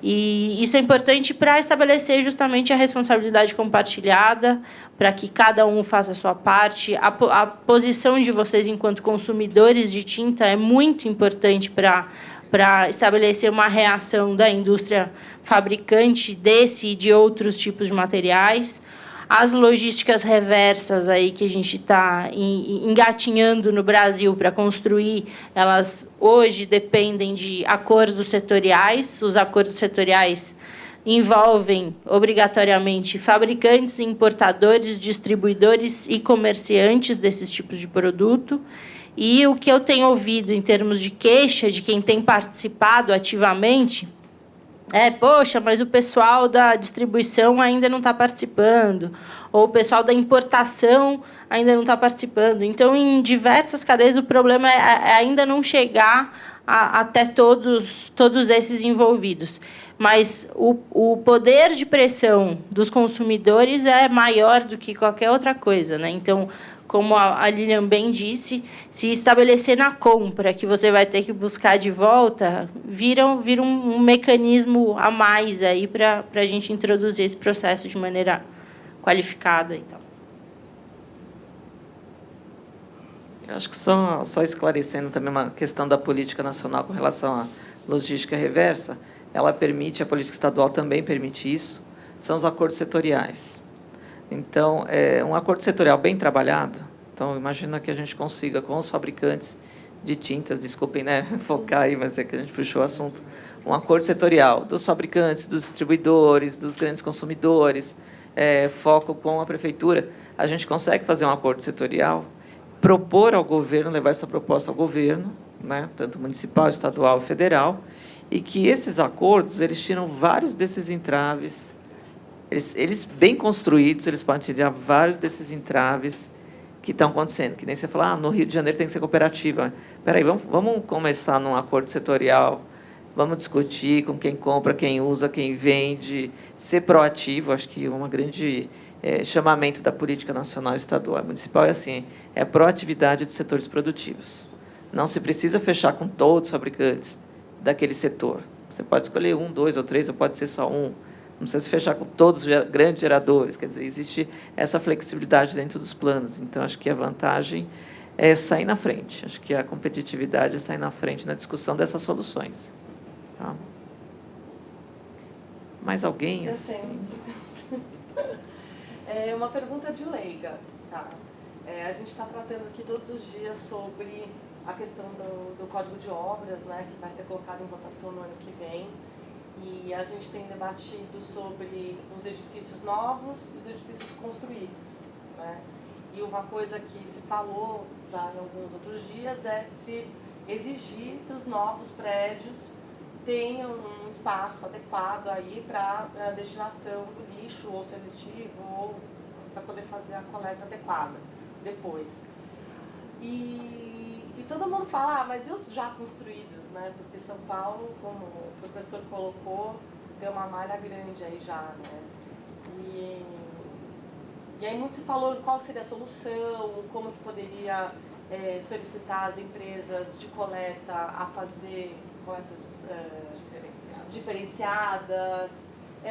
E isso é importante para estabelecer justamente a responsabilidade compartilhada, para que cada um faça a sua parte. A posição de vocês enquanto consumidores de tinta é muito importante para estabelecer uma reação da indústria fabricante desse e de outros tipos de materiais. As logísticas reversas aí que a gente está engatinhando no Brasil para construir, elas hoje dependem de acordos setoriais. Os acordos setoriais envolvem, obrigatoriamente, fabricantes, importadores, distribuidores e comerciantes desses tipos de produto. E o que eu tenho ouvido em termos de queixa de quem tem participado ativamente poxa, mas o pessoal da distribuição ainda não está participando, ou o pessoal da importação ainda não está participando. Então, em diversas cadeias, o problema é ainda não chegar até todos esses envolvidos. Mas o poder de pressão dos consumidores é maior do que qualquer outra coisa, né? Então, como a Lilian bem disse, se estabelecer na compra que você vai ter que buscar de volta, vira um mecanismo a mais aí para a gente introduzir esse processo de maneira qualificada e tal. Eu acho que só esclarecendo também uma questão da política nacional com relação à logística reversa, ela permite, a política estadual também permite isso, são os acordos setoriais. Então, um acordo setorial bem trabalhado, então, imagina que a gente consiga, com os fabricantes de tintas, desculpem, né, focar aí, mas é que a gente puxou o assunto, um acordo setorial dos fabricantes, dos distribuidores, dos grandes consumidores, foco com a prefeitura, a gente consegue fazer um acordo setorial, propor ao governo, levar essa proposta ao governo, né, tanto municipal, estadual e federal, e que esses acordos, eles tiram vários desses entraves, eles bem construídos, eles podem tirar vários desses entraves que estão acontecendo. Que nem você fala, no Rio de Janeiro tem que ser cooperativa. Espera aí, vamos começar num acordo setorial, vamos discutir com quem compra, quem usa, quem vende, ser proativo. Acho que um grande chamamento da política nacional, estadual e municipal é assim, é a proatividade dos setores produtivos. Não se precisa fechar com todos os fabricantes daquele setor. Você pode escolher 1, 2 ou 3, ou pode ser só um. Não precisa se fechar com todos os grandes geradores. Quer dizer, existe essa flexibilidade dentro dos planos. Então, acho que a vantagem é sair na frente. Acho que a competitividade é sair na frente na discussão dessas soluções. Tá? Mais alguém? Assim? Uma pergunta de leiga. Tá? A gente está tratando aqui todos os dias sobre a questão do Código de Obras, né, que vai ser colocado em votação no ano que vem. E a gente tem debatido sobre os edifícios novos e os edifícios construídos, né? E uma coisa que se falou já em alguns outros dias é se exigir que os novos prédios tenham um espaço adequado aí para a destinação do lixo ou seletivo ou para poder fazer a coleta adequada depois. E todo mundo fala, mas e os já construídos, né? Porque São Paulo, como o professor colocou, tem uma malha grande aí já, né? E aí muito se falou qual seria a solução, como que poderia solicitar as empresas de coleta a fazer coletas diferenciadas.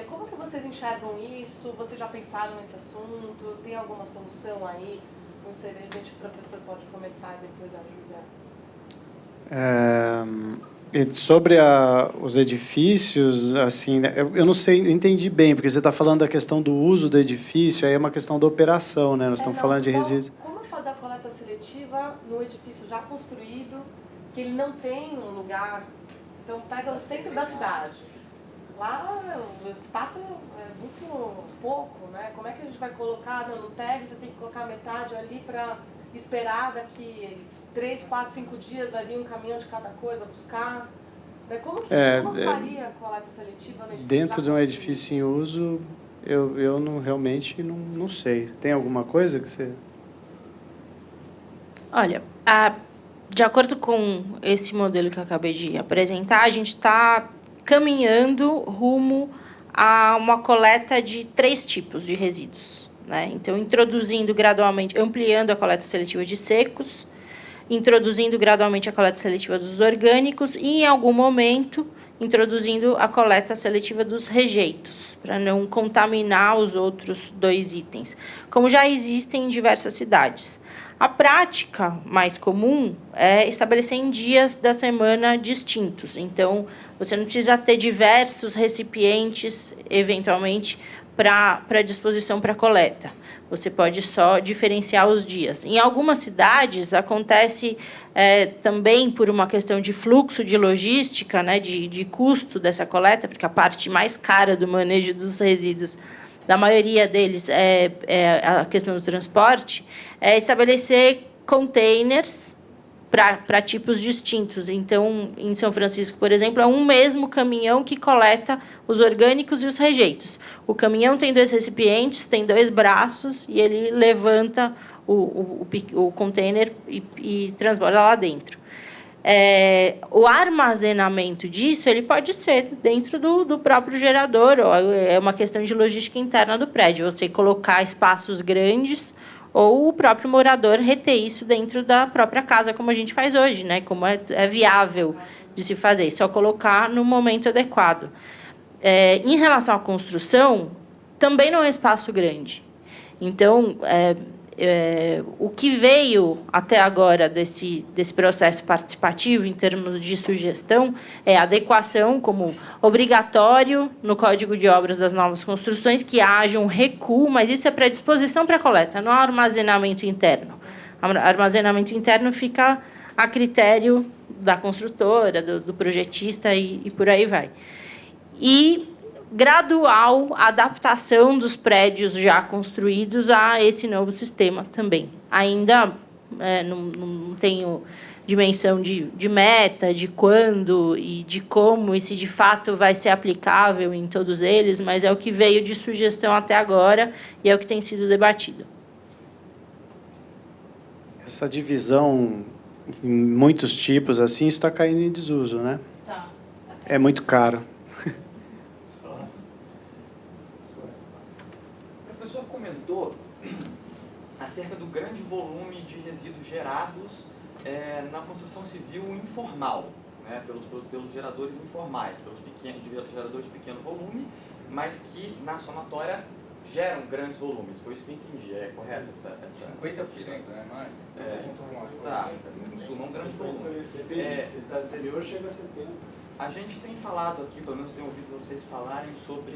Como que vocês enxergam isso? Vocês já pensaram nesse assunto? Tem alguma solução aí? Não sei, de repente o professor pode começar e depois a Júlia. Sobre os edifícios, assim, né, eu não sei, eu entendi bem, porque você está falando da questão do uso do edifício, aí é uma questão da operação, né? Nós estamos falando de resíduos. Como fazer a coleta seletiva no edifício já construído, que ele não tem um lugar? Então, pega o centro da cidade. Lá o espaço é muito pouco, né? Como é que a gente vai colocar no térreo? Você tem que colocar metade ali para esperar daqui 3, 4, 5 dias, vai vir um caminhão de cada coisa buscar. Como faria a coleta seletiva no edifício? Dentro de um edifício em uso, eu realmente não sei. Tem alguma coisa que você... Olha, de acordo com esse modelo que eu acabei de apresentar, a gente está caminhando rumo a uma coleta de 3 tipos de resíduos, né? Então, introduzindo gradualmente, ampliando a coleta seletiva de secos, introduzindo gradualmente a coleta seletiva dos orgânicos e, em algum momento, introduzindo a coleta seletiva dos rejeitos, para não contaminar os outros 2 itens, como já existem em diversas cidades. A prática mais comum é estabelecer em dias da semana distintos. Então, você não precisa ter diversos recipientes, eventualmente, para disposição para coleta. Você pode só diferenciar os dias. Em algumas cidades, acontece também por uma questão de fluxo de logística, né, de custo dessa coleta, porque a parte mais cara do manejo dos resíduos, da maioria deles, é a questão do transporte, é estabelecer containers para tipos distintos. Então, em São Francisco, por exemplo, é um mesmo caminhão que coleta os orgânicos e os rejeitos. O caminhão tem 2 recipientes, tem 2 braços, e ele levanta o container e transporta lá dentro. o armazenamento disso ele pode ser dentro do próprio gerador, ou é uma questão de logística interna do prédio, você colocar espaços grandes ou o próprio morador reter isso dentro da própria casa, como a gente faz hoje, né? Como é viável de se fazer, só colocar no momento adequado. Em relação à construção, também não é um espaço grande. Então, o que veio até agora desse processo participativo, em termos de sugestão, é a adequação como obrigatório no Código de Obras das novas construções, que haja um recuo, mas isso é para disposição para coleta, não armazenamento interno. Armazenamento interno fica a critério da construtora, do projetista e por aí vai. E gradual adaptação dos prédios já construídos a esse novo sistema também. Ainda não tenho dimensão de meta, de quando e de como, e se de fato vai ser aplicável em todos eles, mas é o que veio de sugestão até agora e é o que tem sido debatido. Essa divisão em muitos tipos assim está caindo em desuso, né? Tá. É muito caro. O professor comentou acerca do grande volume de resíduos gerados na construção civil informal, né, pelos geradores informais, pelos geradores de pequeno volume, mas que na somatória geram grandes volumes. Foi isso que eu entendi, é correto? 50%, né? Mais. Tá, isso não é um grande volume. Depende, no estado anterior chega a 70%. A gente tem falado aqui, pelo menos tenho ouvido vocês falarem sobre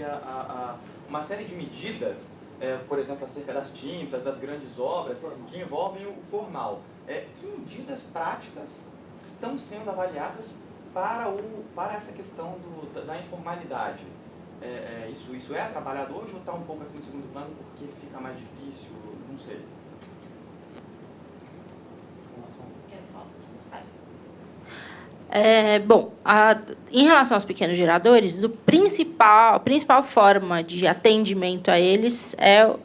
uma série de medidas, por exemplo, acerca das tintas, das grandes obras, que envolvem o formal. Que medidas práticas estão sendo avaliadas para essa questão da informalidade? Isso é trabalhado hoje ou está um pouco assim em segundo plano porque fica mais difícil? Não sei. Bom, em relação aos pequenos geradores, a principal forma de atendimento a eles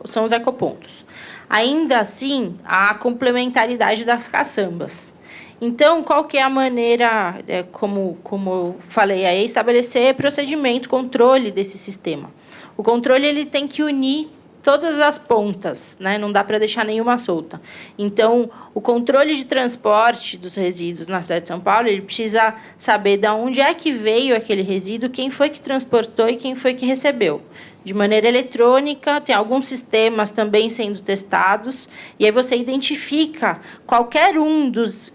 são os ecopontos. Ainda assim, há a complementaridade das caçambas. Então, qual que é a maneira, como eu falei aí, estabelecer procedimento, controle desse sistema? O controle ele tem que unir todas as pontas, né? Não dá para deixar nenhuma solta. Então, o controle de transporte dos resíduos na cidade de São Paulo, ele precisa saber de onde é que veio aquele resíduo, quem foi que transportou e quem foi que recebeu. De maneira eletrônica, tem alguns sistemas também sendo testados, e aí você identifica qualquer um dos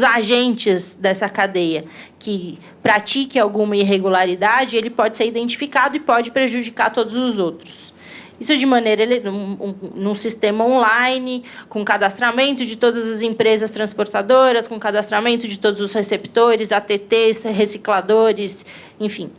agentes dessa cadeia que pratique alguma irregularidade, ele pode ser identificado e pode prejudicar todos os outros. Isso de maneira num sistema online, com cadastramento de todas as empresas transportadoras, com cadastramento de todos os receptores, ATTs, recicladores, enfim,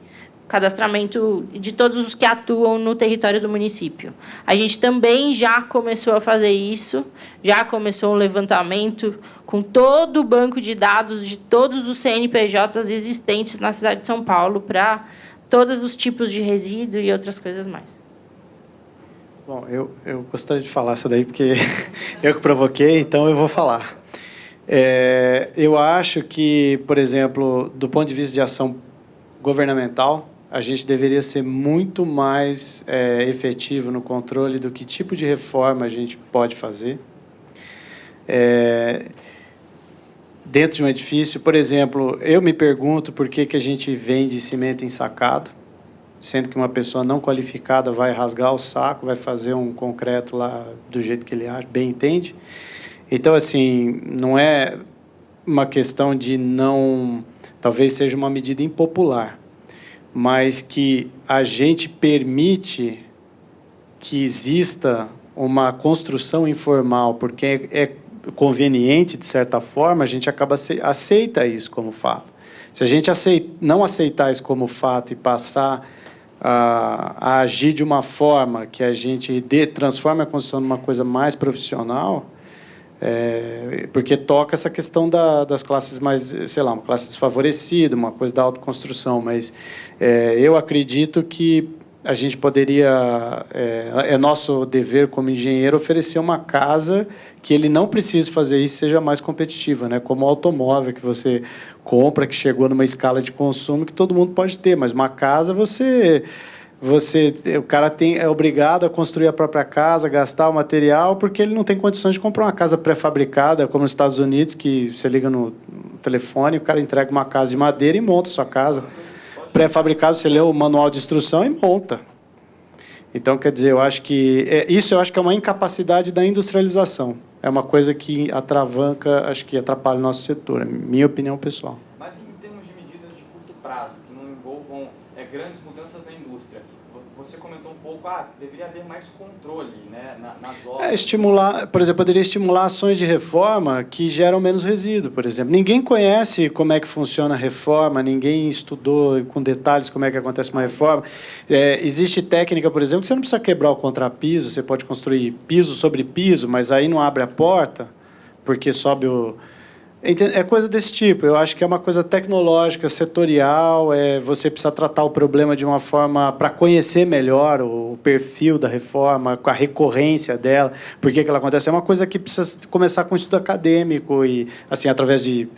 cadastramento de todos os que atuam no território do município. A gente também já começou a fazer isso, já começou um levantamento com todo o banco de dados de todos os CNPJs existentes na cidade de São Paulo para todos os tipos de resíduo e outras coisas mais. Bom, eu gostaria de falar essa daí, porque eu que provoquei, então eu vou falar. Eu acho que, por exemplo, do ponto de vista de ação governamental, a gente deveria ser muito mais efetivo no controle do que tipo de reforma a gente pode fazer. Dentro de um edifício, por exemplo, eu me pergunto por que a gente vende cimento ensacado, sendo que uma pessoa não qualificada vai rasgar o saco, vai fazer um concreto lá do jeito que ele acha, bem entende. Então, assim, não é uma questão de não... Talvez seja uma medida impopular, mas que a gente permite que exista uma construção informal, porque é conveniente, de certa forma, a gente aceita isso como fato. Se a gente não aceitar isso como fato e passar a agir de uma forma que a gente transforme a construção numa coisa mais profissional, porque toca essa questão das classes mais, sei lá, uma classe desfavorecida, uma coisa da autoconstrução, mas eu acredito que a gente poderia, é nosso dever como engenheiro oferecer uma casa que ele não precise fazer isso, seja mais competitiva, né? Como o automóvel que você compra, que chegou numa escala de consumo que todo mundo pode ter, mas uma casa o cara é obrigado a construir a própria casa, gastar o material, porque ele não tem condições de comprar uma casa pré-fabricada, como nos Estados Unidos, que você liga no telefone, o cara entrega uma casa de madeira e monta a sua casa. Pré-fabricado, você lê o manual de instrução e monta. Então, quer dizer, eu acho que isso é uma incapacidade da industrialização. É uma coisa que atravanca, acho que atrapalha o nosso setor, é minha opinião pessoal. Mas em termos de medidas de curto prazo, que não envolvam grandes mudanças na indústria, você comentou um pouco, deveria haver mais controle, né, nas obras. Estimular, por exemplo, poderia estimular ações de reforma que geram menos resíduo, por exemplo. Ninguém conhece como é que funciona a reforma, ninguém estudou com detalhes como é que acontece uma reforma. Existe técnica, por exemplo, que você não precisa quebrar o contrapiso, você pode construir piso sobre piso, mas aí não abre a porta, porque sobe o... É coisa desse tipo. Eu acho que é uma coisa tecnológica, setorial. Você precisa tratar o problema de uma forma para conhecer melhor o perfil da reforma, com a recorrência dela, por que ela acontece. É uma coisa que precisa começar com estudo acadêmico e, assim, através de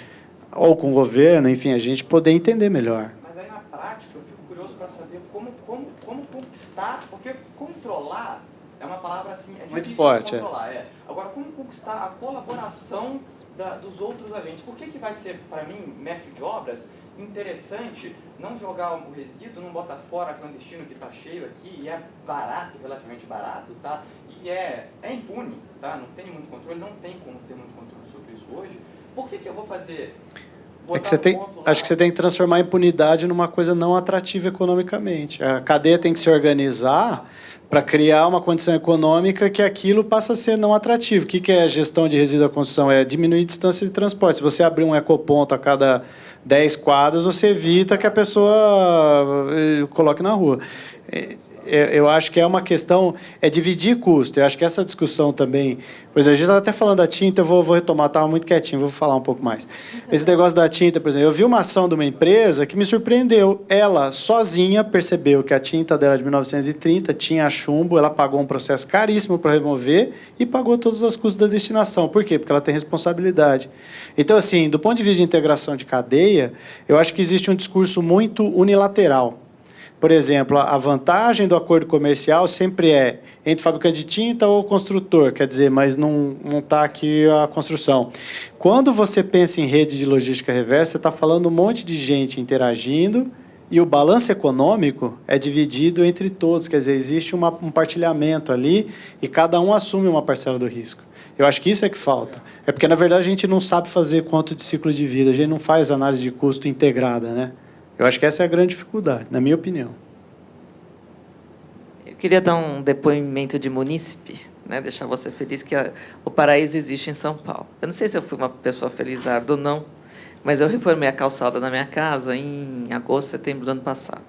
ou com o governo, enfim, a gente poder entender melhor. Mas aí na prática eu fico curioso para saber como conquistar, porque controlar é uma palavra assim, é muito difícil forte, de controlar. Agora, como conquistar a colaboração dos outros agentes? Por que vai ser, para mim, mestre de obras, interessante não jogar o resíduo, não botar fora clandestino que está cheio aqui, e é barato, relativamente barato, tá? E é impune, tá? Não tem muito controle, não tem como ter muito controle sobre isso hoje. Por que eu vou fazer... Acho que você tem que transformar a impunidade numa coisa não atrativa economicamente. A cadeia tem que se organizar para criar uma condição econômica que aquilo passa a ser não atrativo. O que é a gestão de resíduo da construção? É diminuir a distância de transporte. Se você abrir um ecoponto a cada 10 quadras, você evita que a pessoa coloque na rua. Eu acho que é uma questão, dividir custo. Eu acho que essa discussão também... Por exemplo, a gente estava até falando da tinta, eu vou retomar, estava muito quietinho, vou falar um pouco mais. Esse negócio da tinta, por exemplo, eu vi uma ação de uma empresa que me surpreendeu. Ela, sozinha, percebeu que a tinta dela de 1930 tinha chumbo, ela pagou um processo caríssimo para remover e pagou todos os custos da destinação. Por quê? Porque ela tem responsabilidade. Então, assim, do ponto de vista de integração de cadeia, eu acho que existe um discurso muito unilateral. Por exemplo, a vantagem do acordo comercial sempre é entre fabricante de tinta ou construtor, quer dizer, mas não está aqui a construção. Quando você pensa em rede de logística reversa, você está falando um monte de gente interagindo e o balanço econômico é dividido entre todos, quer dizer, existe um partilhamento ali e cada um assume uma parcela do risco. Eu acho que isso é que falta. É porque, na verdade, a gente não sabe fazer conta de ciclo de vida, a gente não faz análise de custo integrada, né? Eu acho que essa é a grande dificuldade, na minha opinião. Eu queria dar um depoimento de munícipe, né, deixar você feliz que o paraíso existe em São Paulo. Eu não sei se eu fui uma pessoa felizarda ou não, mas eu reformei a calçada da minha casa em agosto, setembro do ano passado.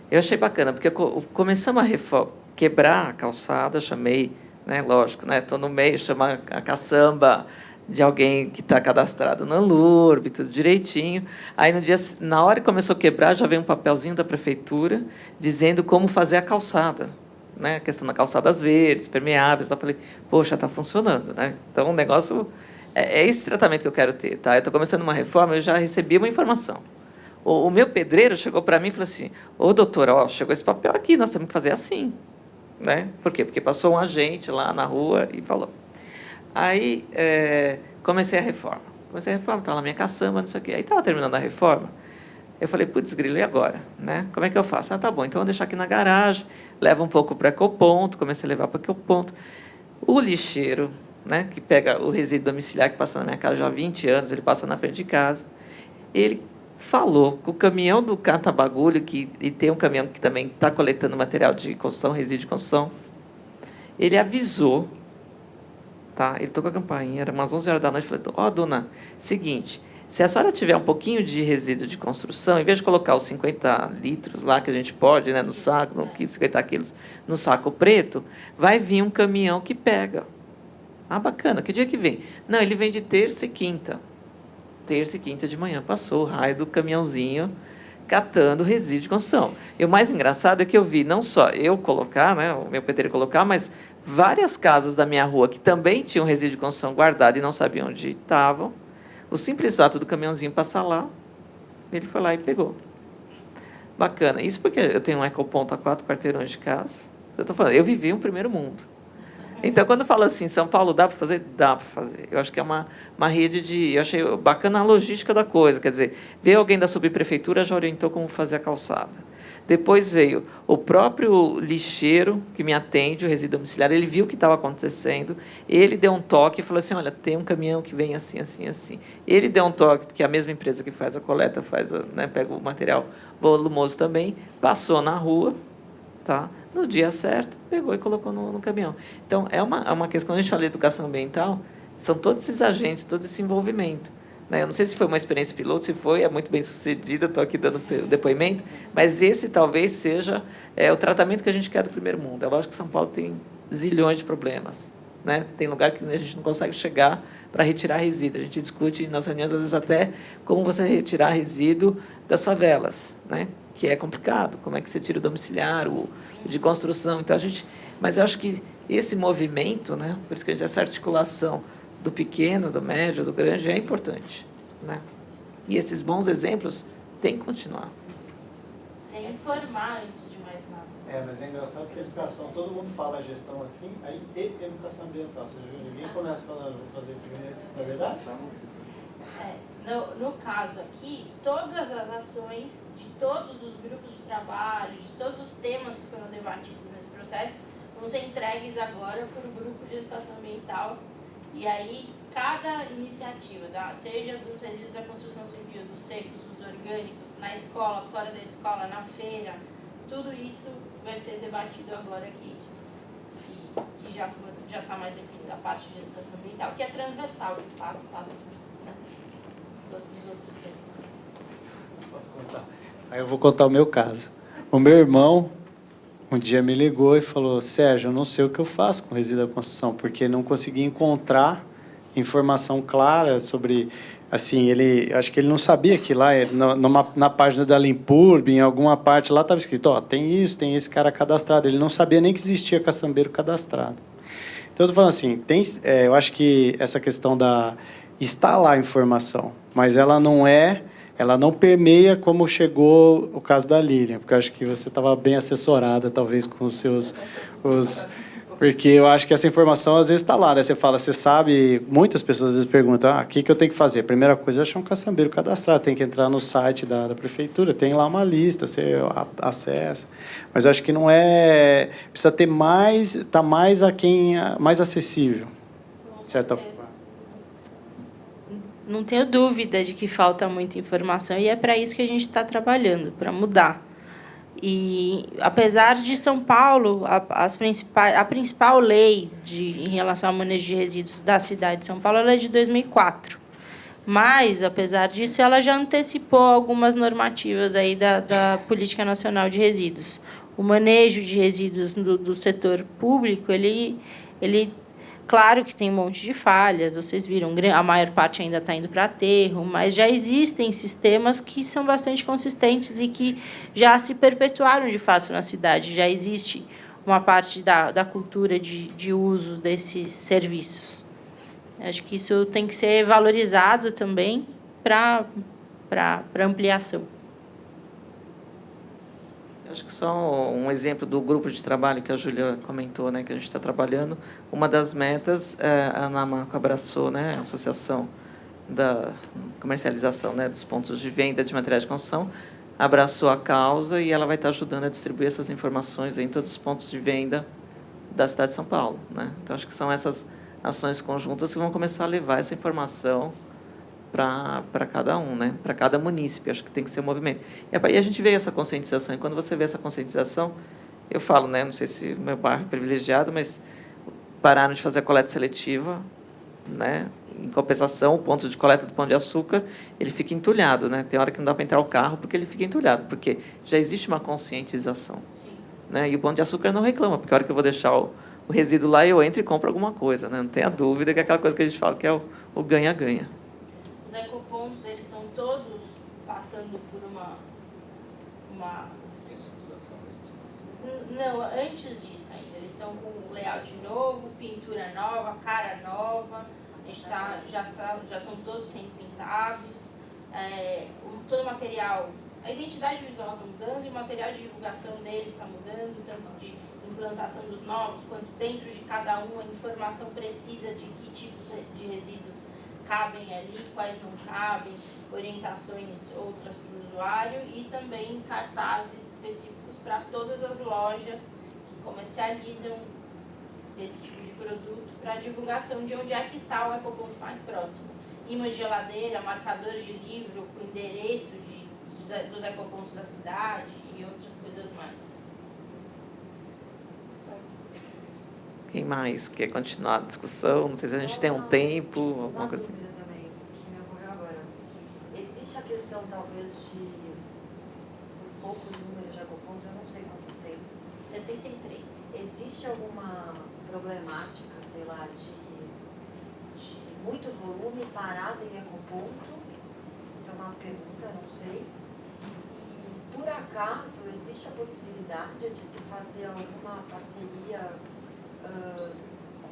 Eu achei bacana, porque começamos a quebrar a calçada, chamei, né, lógico, estou no meio, chama a caçamba de alguém que está cadastrado na Anlurb, tudo direitinho. Aí, na hora que começou a quebrar, já veio um papelzinho da prefeitura dizendo como fazer a calçada, né? A questão da calçadas verdes, permeáveis. Eu falei, poxa, está funcionando, né? Então, o negócio é esse tratamento que eu quero ter, tá? Eu estou começando uma reforma, eu já recebi uma informação. O meu pedreiro chegou para mim e falou assim, ô, doutora, chegou esse papel aqui, nós temos que fazer assim, né? Por quê? Porque passou um agente lá na rua e falou. Aí, comecei a reforma. Estava lá minha caçamba, não sei o quê. Aí, estava terminando a reforma. Eu falei, putz, grilo, e agora? Né? Como é que eu faço? Tá bom, então vou deixar aqui na garagem, levo um pouco para o ecoponto, comecei a levar para o ecoponto. O lixeiro, né, que pega o resíduo domiciliar, que passa na minha casa já há 20 anos, ele passa na frente de casa, ele falou com o caminhão do Catabagulho, e tem um caminhão que também está coletando material de construção, resíduo de construção, ele avisou. Tá? Ele tocou a campainha, era umas 11 horas da noite, falei, dona, seguinte, se a senhora tiver um pouquinho de resíduo de construção, em vez de colocar os 50 litros lá, que a gente pode, né, no saco, 50 quilos, no saco preto, vai vir um caminhão que pega. Bacana, que dia que vem? Não, ele vem de terça e quinta. Terça e quinta de manhã, passou o raio do caminhãozinho, catando resíduo de construção. E o mais engraçado é que eu vi não só eu colocar, né, o meu pedreiro colocar, mas várias casas da minha rua que também tinham resíduo de construção guardado e não sabiam onde estavam. O simples fato do caminhãozinho passar lá, ele foi lá e pegou. Bacana. Isso porque eu tenho um ecoponto a 4 quarteirões de casa. Eu estou falando, eu vivi um primeiro mundo. Então, quando eu falo assim, São Paulo dá para fazer? Dá para fazer. Eu acho que é uma rede de... Eu achei bacana a logística da coisa. Quer dizer, veio alguém da subprefeitura, já orientou como fazer a calçada. Depois veio o próprio lixeiro que me atende, o resíduo domiciliar, ele viu o que estava acontecendo, ele deu um toque e falou assim, olha, tem um caminhão que vem assim, assim, assim. Ele deu um toque, porque a mesma empresa que faz a coleta, né, pega o material volumoso também, passou na rua, tá? No dia certo, pegou e colocou no caminhão. Então, é uma questão, quando a gente fala de educação ambiental, são todos esses agentes, todo esse envolvimento. Eu não sei se foi uma experiência piloto, se foi, é muito bem sucedida, estou aqui dando o depoimento, mas esse talvez seja o tratamento que a gente quer do primeiro mundo. É lógico que São Paulo tem zilhões de problemas, né? Tem lugar que a gente não consegue chegar para retirar resíduo. A gente discute nas reuniões, às vezes, até como você retirar resíduo das favelas, né? Que é complicado, como é que você tira o domiciliar, o de construção. Então, mas eu acho que esse movimento, né? Por isso que a gente, essa articulação do pequeno, do médio, do grande, é importante, né? E esses bons exemplos têm que continuar. É informar antes de mais nada. Mas é engraçado que a educação, todo mundo fala gestão assim, aí educação ambiental. Você viu? Ninguém começa falando, vou fazer primeiro, na verdade? No caso aqui, todas as ações de todos os grupos de trabalho, de todos os temas que foram debatidos nesse processo, vão ser entregues agora para o grupo de educação ambiental. E aí, cada iniciativa, seja dos resíduos da construção civil, dos secos, dos orgânicos, na escola, fora da escola, na feira, tudo isso vai ser debatido agora aqui, que já está mais definida a parte de educação ambiental, que é transversal, de fato, passa por, né, todos os outros temas. Posso contar? Aí eu vou contar o meu caso. O meu irmão um dia me ligou e falou, Sérgio, eu não sei o que eu faço com resíduo da construção, porque não consegui encontrar informação clara sobre, assim, acho que ele não sabia que lá, na página da Limpurb, em alguma parte lá estava escrito, tem isso, tem esse cara cadastrado. Ele não sabia nem que existia caçambeiro cadastrado. Então, eu estou falando assim, eu acho que essa questão está lá a informação, mas ela não permeia como chegou o caso da Lilian, porque eu acho que você estava bem assessorada, talvez, com os seus... Porque eu acho que essa informação, às vezes, está lá, né? Você fala, você sabe... Muitas pessoas, às vezes, perguntam, o que eu tenho que fazer? A primeira coisa é achar um caçambeiro cadastrado, tem que entrar no site da prefeitura, tem lá uma lista, você acessa. Mas eu acho que não é... Precisa ter mais... Está mais mais acessível, de certa forma. Não tenho dúvida de que falta muita informação e é para isso que a gente está trabalhando, para mudar. E, apesar de São Paulo, a principal lei em relação ao manejo de resíduos da cidade de São Paulo ela é de 2004. Mas, apesar disso, ela já antecipou algumas normativas aí da Política Nacional de Resíduos. O manejo de resíduos do setor público, ele claro que tem um monte de falhas, vocês viram, a maior parte ainda está indo para aterro, mas já existem sistemas que são bastante consistentes e que já se perpetuaram de fato na cidade. Já existe uma parte da cultura de uso desses serviços. Acho que isso tem que ser valorizado também para ampliação. Acho que só um exemplo do grupo de trabalho que a Júlia comentou, né, que a gente está trabalhando. Uma das metas, a Anamaco abraçou, né, a Associação da Comercialização, né, dos pontos de venda de materiais de construção, abraçou a causa e ela vai estar ajudando a distribuir essas informações em todos os pontos de venda da cidade de São Paulo, né? Então, acho que são essas ações conjuntas que vão começar a levar essa informação para cada um, né? Para cada munícipe, acho que tem que ser um movimento. E a gente vê essa conscientização, e quando você vê essa conscientização, eu falo, né? Não sei se o meu bairro é privilegiado, mas pararam de fazer a coleta seletiva, né? Em compensação, o ponto de coleta do Pão de Açúcar, ele fica entulhado, né? Tem hora que não dá para entrar o carro porque ele fica entulhado, porque já existe uma conscientização. Né? E o Pão de Açúcar não reclama, porque a hora que eu vou deixar o resíduo lá, eu entro e compro alguma coisa, né? Não tenha dúvida que é aquela coisa que a gente fala, que é o ganha-ganha. Os ecopontos, eles estão todos passando por uma Estruturação, estimação. Não, antes disso ainda. Eles estão com o layout novo, pintura nova, cara nova. A gente já estão todos sendo pintados. Todo o material, a identidade visual está mudando e o material de divulgação deles está mudando, tanto de implantação dos novos, quanto dentro de cada um a informação precisa de que tipos de resíduos cabem ali, quais não cabem, orientações outras para o usuário e também cartazes específicos para todas as lojas que comercializam esse tipo de produto para divulgação de onde é que está o ecoponto mais próximo. Imã de geladeira, marcador de livro, com endereço dos ecopontos da cidade e outras coisas mais. Quem mais quer continuar a discussão? Não sei se a gente tem um tempo, alguma coisa assim. Uma dúvida também, que me ocorreu agora. Existe a questão, talvez, de pouco número de ecopontos, eu não sei quantos tem. 73. Existe alguma problemática, sei lá, de muito volume parado em ecoponto? Isso é uma pergunta, não sei. E, por acaso, existe a possibilidade de se fazer alguma parceria com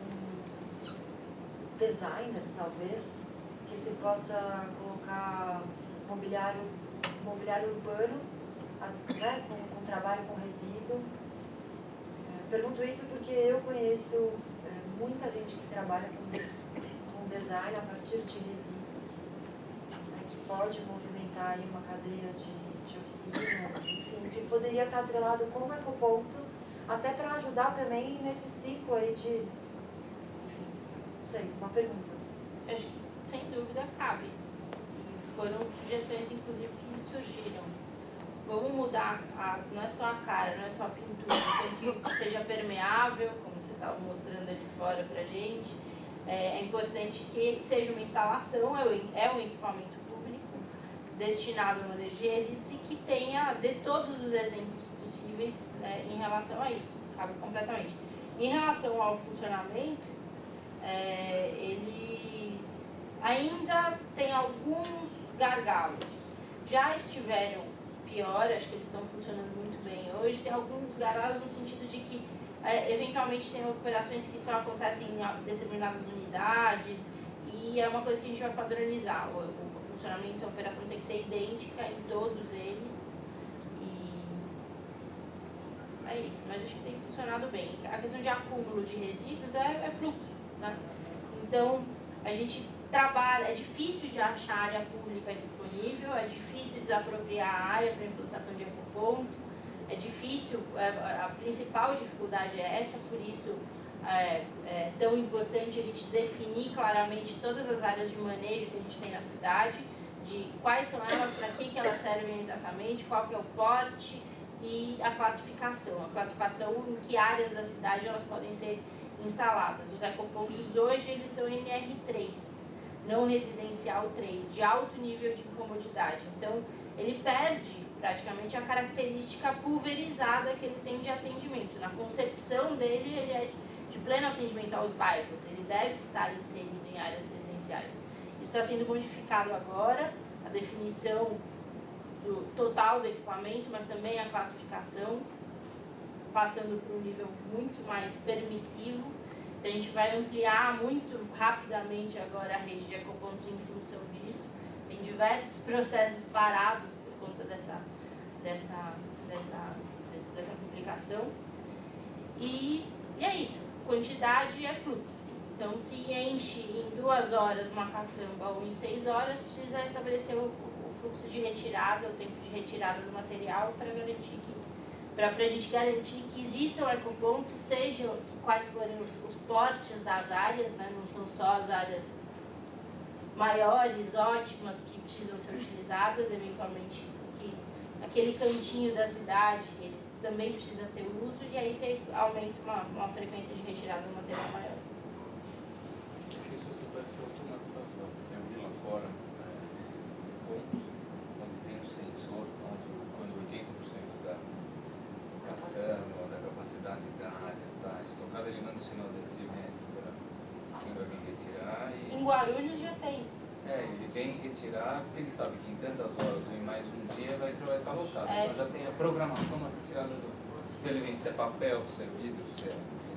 designers, talvez, que se possa colocar mobiliário urbano, né, com trabalho com resíduo? Pergunto isso porque eu conheço muita gente que trabalha com design a partir de resíduos, né, que pode movimentar aí uma cadeia de oficinas, enfim, que poderia estar atrelado com o ecoponto, até para ajudar também nesse ciclo aí de, enfim, não sei, uma pergunta. Eu acho que, sem dúvida, cabe. E foram sugestões, inclusive, que surgiram. Vamos mudar, não é só a cara, não é só a pintura, tem que seja permeável, como vocês estavam mostrando ali fora pra gente. É importante que seja uma instalação, é um equipamento público destinado ao manejo de resíduos e que dê todos os exemplos possíveis em relação a isso, cabe completamente. Em relação ao funcionamento, eles ainda têm alguns gargalos. Já estiveram pior, acho que eles estão funcionando muito bem hoje. Tem alguns gargalos no sentido de que, eventualmente, tem operações que só acontecem em determinadas unidades e é uma coisa que a gente vai padronizar. O funcionamento, a operação tem que ser idêntica em todos eles. E é isso, mas acho que tem funcionado bem. A questão de acúmulo de resíduos é fluxo, né? Então, a gente trabalha, é difícil de achar área pública disponível, é difícil desapropriar a área para implantação de ecoponto, é difícil, a principal dificuldade é essa, por isso é tão importante a gente definir claramente todas as áreas de manejo que a gente tem na cidade, de quais são elas, para que elas servem exatamente, qual que é o porte e a classificação em que áreas da cidade elas podem ser instaladas. Os ecopontos hoje eles são NR3, não residencial 3, de alto nível de incomodidade. Então, ele perde praticamente a característica pulverizada que ele tem de atendimento. Na concepção dele, ele é de pleno atendimento aos bairros, ele deve estar inserido em áreas residenciais. Isso está sendo modificado agora, a definição do total do equipamento, mas também a classificação, passando para um nível muito mais permissivo. Então, a gente vai ampliar muito rapidamente agora a rede de ecopontos em função disso. Tem diversos processos parados por conta dessa complicação. E é isso, quantidade é fluxo. Então, se enche em 2 horas uma caçamba ou em 6 horas, precisa estabelecer o fluxo de retirada, o tempo de retirada do material para garantir para a gente garantir que existam ecopontos, sejam quais forem os portes das áreas, né? Não são só as áreas maiores, ótimas, que precisam ser utilizadas, eventualmente que aquele cantinho da cidade, ele também precisa ter uso, e aí você aumenta uma frequência de retirada do material maior. Isso se pode ter automatização. Eu vi lá fora, nesses pontos, onde tem um sensor, quando 80% da caçamba, da capacidade da área está estocada, ele manda o sinal de SMS para quem vai vir retirar. Em Guarulhos já tem. Ele vem retirar, porque ele sabe que em tantas horas ou em mais um dia vai estar lotado. Então já tem a programação na retirada do... Então ele vem se é papel, se é vidro, se é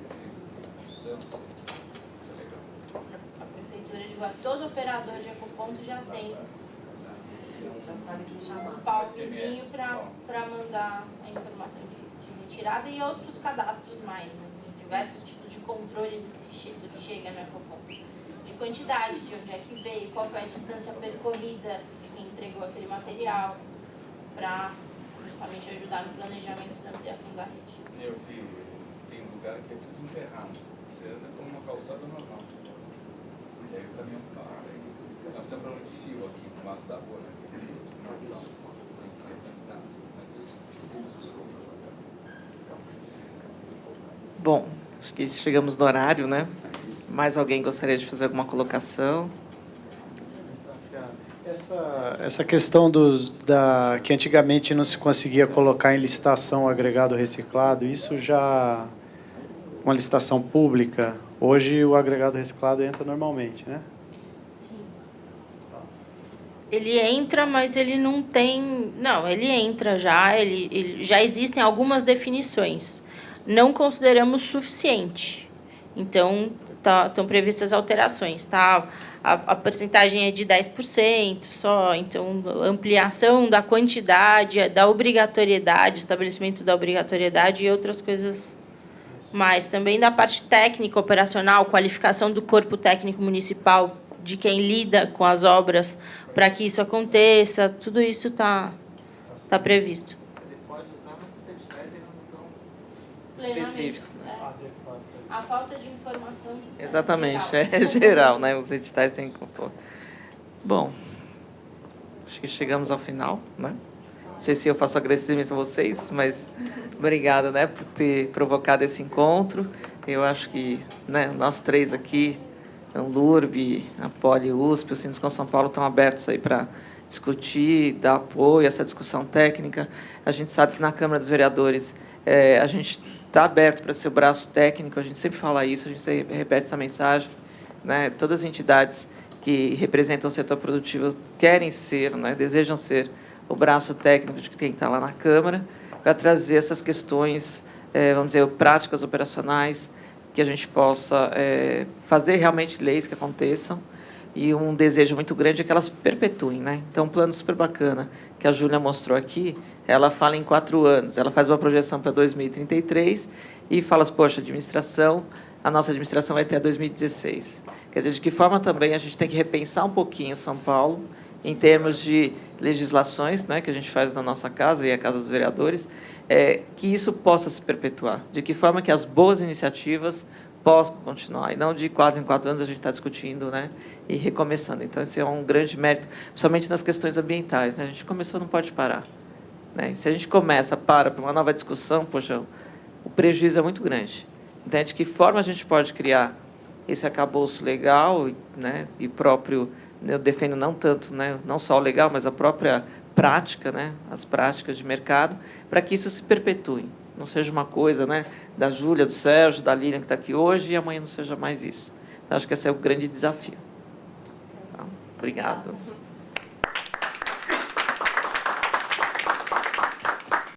resíduo de construção, isso é legal. A prefeitura de Guarulhos, todo operador de ecoponto já tem Já sabe quem chamar. um pauzinho para mandar a informação de retirada e outros cadastros mais, né? Tem diversos tipos de controle do que chega no ecoponto. De quantidade, de onde é que veio, qual foi a distância percorrida de quem entregou aquele material, para justamente ajudar no planejamento da ampliação da rede. Eu vi, tem lugar que é tudo enterrado. Você anda como uma calçada normal. E aí o caminhão para. Nós temos um problema de fio aqui do lado da rua, né? Bom, acho que chegamos no horário, né? Mais alguém gostaria de fazer alguma colocação? Essa questão que antigamente não se conseguia colocar em licitação agregado reciclado, isso já uma licitação pública, hoje o agregado reciclado entra normalmente, né? Sim. Ele entra, mas ele não tem... Não, ele entra já, ele já existem algumas definições. Não consideramos suficiente. Então, estão previstas alterações, tá? A percentagem é de 10% só, então, ampliação da quantidade, da obrigatoriedade, estabelecimento da obrigatoriedade e outras coisas mais. Também da parte técnica, operacional, qualificação do corpo técnico municipal, de quem lida com as obras, para que isso aconteça, tudo isso está previsto. Ele pode usar, mas esses editais ainda não estão específicos, né? A falta de informação... Exatamente, é geral, né? Os editais têm que compor. Bom, acho que chegamos ao final, né? Não sei se eu faço agradecimento a vocês, mas obrigada, né, por ter provocado esse encontro. Eu acho que, né, nós três aqui, a LURB, a Poli, USP, o Sinduscom São Paulo estão abertos aí para discutir, dar apoio a essa discussão técnica. A gente sabe que na Câmara dos Vereadores a gente está aberto para ser o braço técnico, a gente sempre fala isso, a gente sempre repete essa mensagem, né? Todas as entidades que representam o setor produtivo querem ser, né, desejam ser o braço técnico de quem está lá na Câmara, para trazer essas questões, vamos dizer, práticas operacionais, que a gente possa fazer realmente leis que aconteçam, e um desejo muito grande é que elas perpetuem, né? Então, um plano super bacana que a Júlia mostrou aqui, ela fala em 4 anos, ela faz uma projeção para 2033 e fala, poxa, a nossa administração vai até 2016. Quer dizer, de que forma também a gente tem que repensar um pouquinho São Paulo, em termos de legislações, né, que a gente faz na nossa casa e a Casa dos Vereadores, que isso possa se perpetuar. De que forma que as boas iniciativas possam continuar, e não de 4 em 4 anos a gente está discutindo, né, e recomeçando. Então, esse é um grande mérito, principalmente nas questões ambientais, né? A gente começou, não pode parar, né? E se a gente para uma nova discussão, poxa, o prejuízo é muito grande. Então, de que forma a gente pode criar esse arcabouço legal, né, e próprio, eu defendo não tanto, né, não só o legal, mas a própria prática, né, as práticas de mercado, para que isso se perpetue. Não seja uma coisa, né, da Júlia, do Sérgio, da Lilian, que está aqui hoje, e amanhã não seja mais isso. Então, acho que esse é o grande desafio. Então, obrigado.